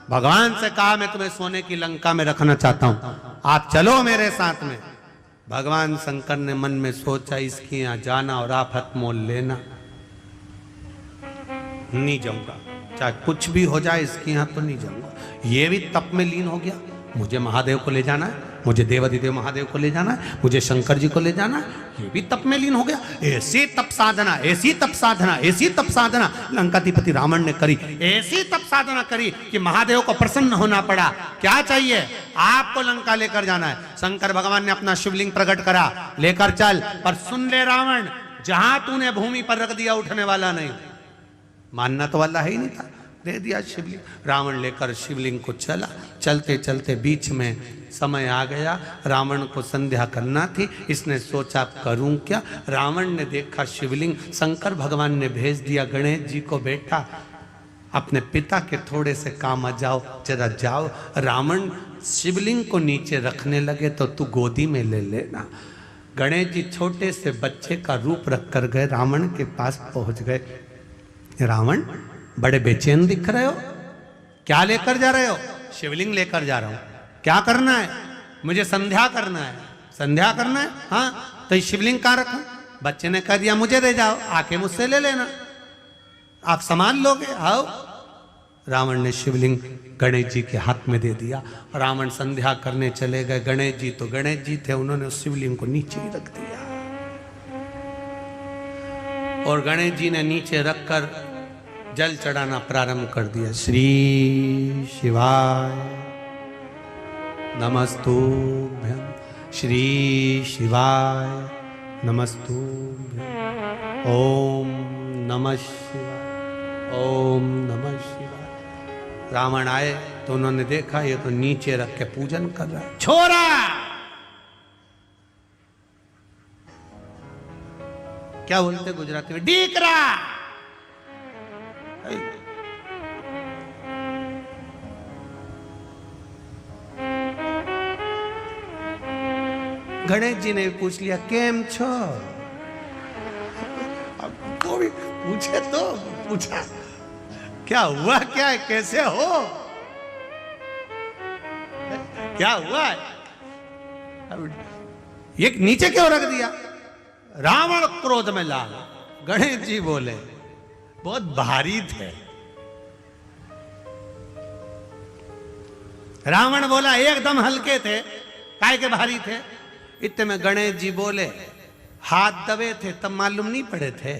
[SPEAKER 3] भगवान से कहा मैं तुम्हें सोने की लंका में रखना चाहता हूं, आप चलो मेरे साथ में। भगवान शंकर ने मन में सोचा इसके यहां जाना और आफत मोल लेना, नहीं जाऊंगा, चाहे कुछ भी हो जाए इसके यहां तो नहीं जाऊंगा। ये भी तप में लीन हो गया, मुझे महादेव को ले जाना है, मुझे देवाधिदेव महादेव को ले जाना है, मुझे शंकर जी को ले जाना है, ये भी तप में लीन हो गया। ऐसी तप साधना, ऐसी तप साधना, ऐसी तप साधना लंकाधिपति रावण ने करी, ऐसी तप साधना करी कि महादेव को प्रसन्न होना पड़ा। क्या चाहिए? आपको लंका लेकर जाना है। शंकर भगवान ने अपना शिवलिंग प्रकट करा, लेकर चल, पर सुन ले रावण, जहां तूने भूमि पर रख दिया उठने वाला नहीं। मानना तो वाला है ही नहीं था, दे दिया शिवलिंग। रावण लेकर शिवलिंग को चला, चलते चलते बीच में समय आ गया, रावण को संध्या करना थी। इसने सोचा करूं क्या। रावण ने देखा शिवलिंग, शंकर भगवान ने भेज दिया गणेश जी को, बेटा अपने पिता के थोड़े से काम आ जाओ, जरा जाओ। रावण शिवलिंग को नीचे रखने लगे तो तू गोदी में ले लेना। गणेश जी छोटे से बच्चे का रूप रख कर गए, रावण के पास पहुंच गए। रावण बड़े बेचैन दिख रहे हो, क्या लेकर जा रहे हो? शिवलिंग लेकर जा रहा हूं। क्या करना है? मुझे संध्या करना है। संध्या करना है? हाँ, तो ये शिवलिंग कहाँ रखूं? बच्चे ने कह दिया मुझे दे जाओ, आके मुझसे ले लेना, आप संभाल लोगे, आओ। रावण ने शिवलिंग गणेश जी के हाथ में दे दिया। रावण संध्या करने चले गए। गणेश जी तो गणेश जी थे, उन्होंने उस शिवलिंग को नीचे ही रख दिया और गणेश जी ने नीचे रखकर जल चढ़ाना प्रारंभ कर दिया। श्री शिवाय नमस्तुभ्यं, श्री शिवाय नमस्तुभ्यं, ओम नमः शिवाय, ओम नमः शिवाय। रावण आए तो उन्होंने देखा ये तो नीचे रख के पूजन कर रहा है। छोरा, क्या बोलते गुजराती में? डीकरा। गणेश जी ने पूछ लिया केम छो? अब को भी पूछे तो पूछा क्या हुआ, क्या है, कैसे हो, क्या हुआ है? अब ये नीचे क्यों रख दिया? रावण क्रोध में लाल। गणेश जी बोले बहुत भारी थे। रावण बोला एकदम हल्के थे, काय के भारी थे? इतने में गणेश जी बोले हाथ दबे थे तब मालूम नहीं पड़े थे,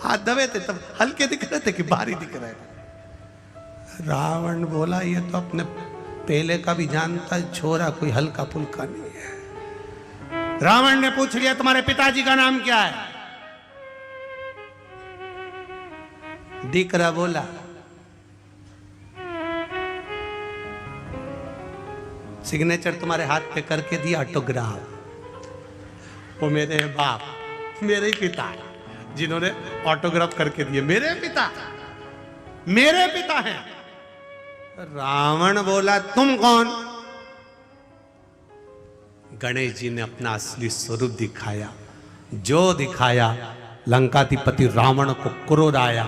[SPEAKER 3] हाथ दबे थे तब हल्के दिख रहे थे कि भारी दिख रहे थे। रावण बोला ये तो अपने पहले का भी जानता है, छोरा कोई हल्का फुल्का नहीं है। रावण ने पूछ लिया तुम्हारे पिताजी का नाम क्या है? दीकरा बोला सिग्नेचर तुम्हारे हाथ पे करके दिया ऑटोग्राफ। वो मेरे बाप, मेरे पिता जिन्होंने ऑटोग्राफ करके दिए, मेरे पिता हैं। रावण बोला तुम कौन? गणेश जी ने अपना असली स्वरूप दिखाया। जो दिखाया लंकाधिपति रावण को क्रोध आया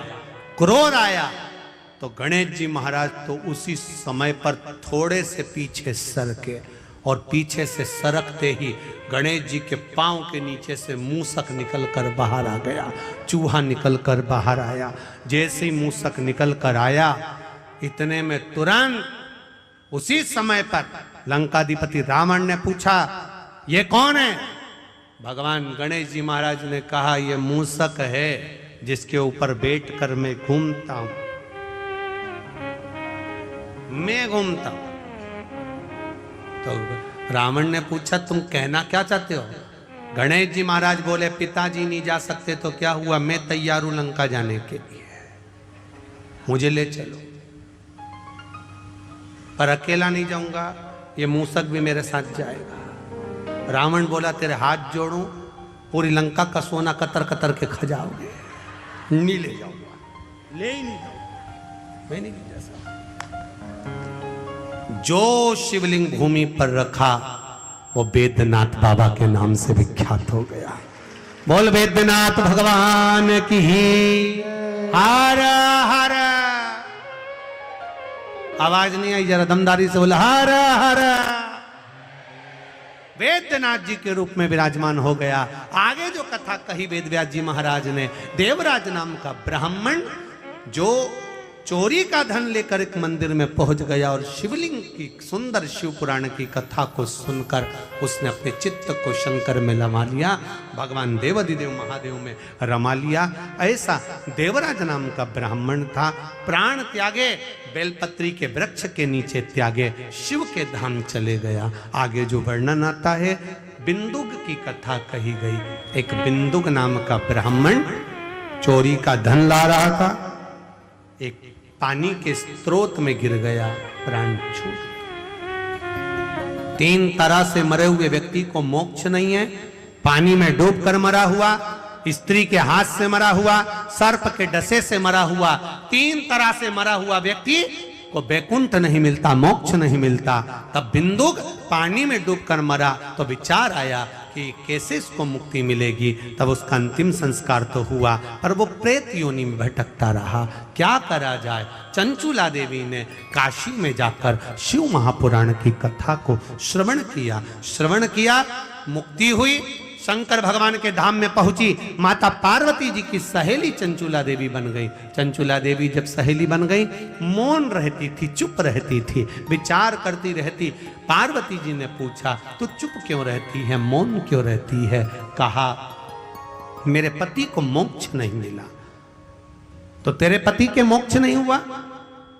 [SPEAKER 3] तो गणेश जी महाराज तो उसी समय पर थोड़े से पीछे सरके और पीछे से सरकते ही गणेश जी के पांव के नीचे से मूसक निकलकर बाहर आ गया, चूहा निकलकर बाहर आया। जैसे ही मूसक निकलकर आया इतने में तुरंत उसी समय पर लंकाधिपति रावण ने पूछा ये कौन है? भगवान गणेश जी महाराज ने कहा ये मूसक है जिसके ऊपर बैठकर मैं घूमता हूं, मैं घूमता हूं। तो रावण ने पूछा तुम कहना क्या चाहते हो? गणेश जी महाराज बोले पिताजी नहीं जा सकते तो क्या हुआ, मैं तैयार हूं लंका जाने के लिए, मुझे ले चलो। पर अकेला नहीं जाऊंगा, ये मूसक भी मेरे साथ जाएगा। रावण बोला तेरे हाथ जोड़ूं, पूरी लंका का सोना कतर कतर के खा जाओगे, नहीं ले जाऊंगा, ले ही नहीं जाऊंगा, मैं नहीं ले जा सकता। जो शिवलिंग भूमि पर रखा वो वेद्यनाथ बाबा के नाम से विख्यात हो गया। बोल वेद्यनाथ भगवान की हर हर। आवाज नहीं आई, जरा दमदारी से बोला हर हर। वेद्यनाथ जी के रूप में विराजमान हो गया। आगे जो कथा कही वेदव्यास जी महाराज ने, देवराज नाम का ब्राह्मण जो चोरी का धन लेकर एक मंदिर में पहुंच गया और शिवलिंग की सुंदर शिव पुराण की कथा को सुनकर उसने अपने चित्त को शंकर में रमा लिया, भगवान देवाधिदेव महादेव में रमा लिया। ऐसा देवराज नाम का ब्राह्मण था। प्राण त्यागे, बेलपत्री के वृक्ष के नीचे त्यागे, शिव के धाम चले गया। आगे जो वर्णन आता है, बिंदुक की कथा कही गई। एक बिंदुक नाम का ब्राह्मण चोरी का धन ला रहा था, एक पानी के स्रोत में गिर गया, प्राण छूट। 3 तरह से मरे हुए व्यक्ति को मोक्ष नहीं है। पानी में डूबकर मरा हुआ, स्त्री के हाथ से मरा हुआ, सर्प के डसे से मरा हुआ, 3 तरह से मरा हुआ व्यक्ति को वैकुंठ नहीं मिलता, मोक्ष नहीं मिलता। तब बिंदुक पानी में डूबकर मरा तो विचार आया कि कैसे इसको मुक्ति मिलेगी। तब उसका अंतिम संस्कार तो हुआ, पर वो प्रेत योनि में भटकता रहा। क्या करा जाए? चंचुला देवी ने काशी में जाकर शिव महापुराण की कथा को श्रवण किया, मुक्ति हुई। शंकर भगवान के धाम में पहुंची। माता पार्वती जी की सहेली चंचुला देवी बन गई। चंचुला देवी जब सहेली बन गई, मौन रहती थी, चुप रहती थी, विचार करती रहती। पार्वती जी ने पूछा, तू चुप क्यों रहती है, मौन क्यों रहती है? कहा, मेरे पति को मोक्ष नहीं मिला। तो तेरे पति के मोक्ष नहीं हुआ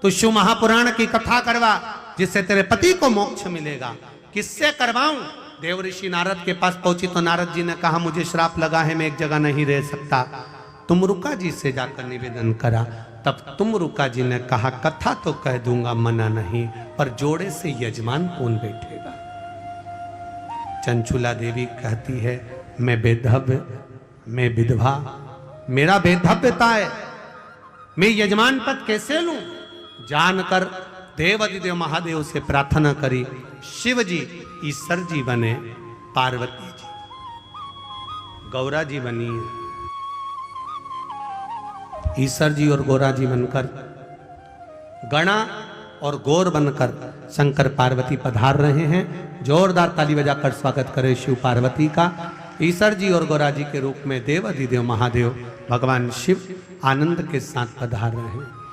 [SPEAKER 3] तो शिव महापुराण की कथा करवा, जिससे तेरे पति को मोक्ष मिलेगा। किससे करवाऊं? देव ऋषि नारद के पास पहुंची तो नारद जी ने कहा, मुझे श्राप लगा है, मैं एक जगह नहीं रह सकता, तुम रुका जी से जाकर निवेदन करा। तब तुम रुका जी ने कहा, कथा तो कह दूंगा, मना नहीं, पर जोड़े से यजमान कौन बैठेगा? चंचुला देवी कहती है, मैं बेधव्य, मैं विधवा, मेरा बेधव्यता है, मैं यजमान पद कैसे लूं? जानकर देवाधिदेव महादेव से प्रार्थना करी। शिव जी ईश्वर जी बने, पार्वती जी गौरा जी बनी। ईश्वर जी और गौरा जी बनकर, गणा और गौर बनकर शंकर पार्वती पधार रहे हैं। जोरदार ताली बजाकर स्वागत करें शिव पार्वती का। ईश्वर जी और गौरा जी के रूप में देवाधिदेव महादेव भगवान शिव आनंद के साथ पधार रहे हैं।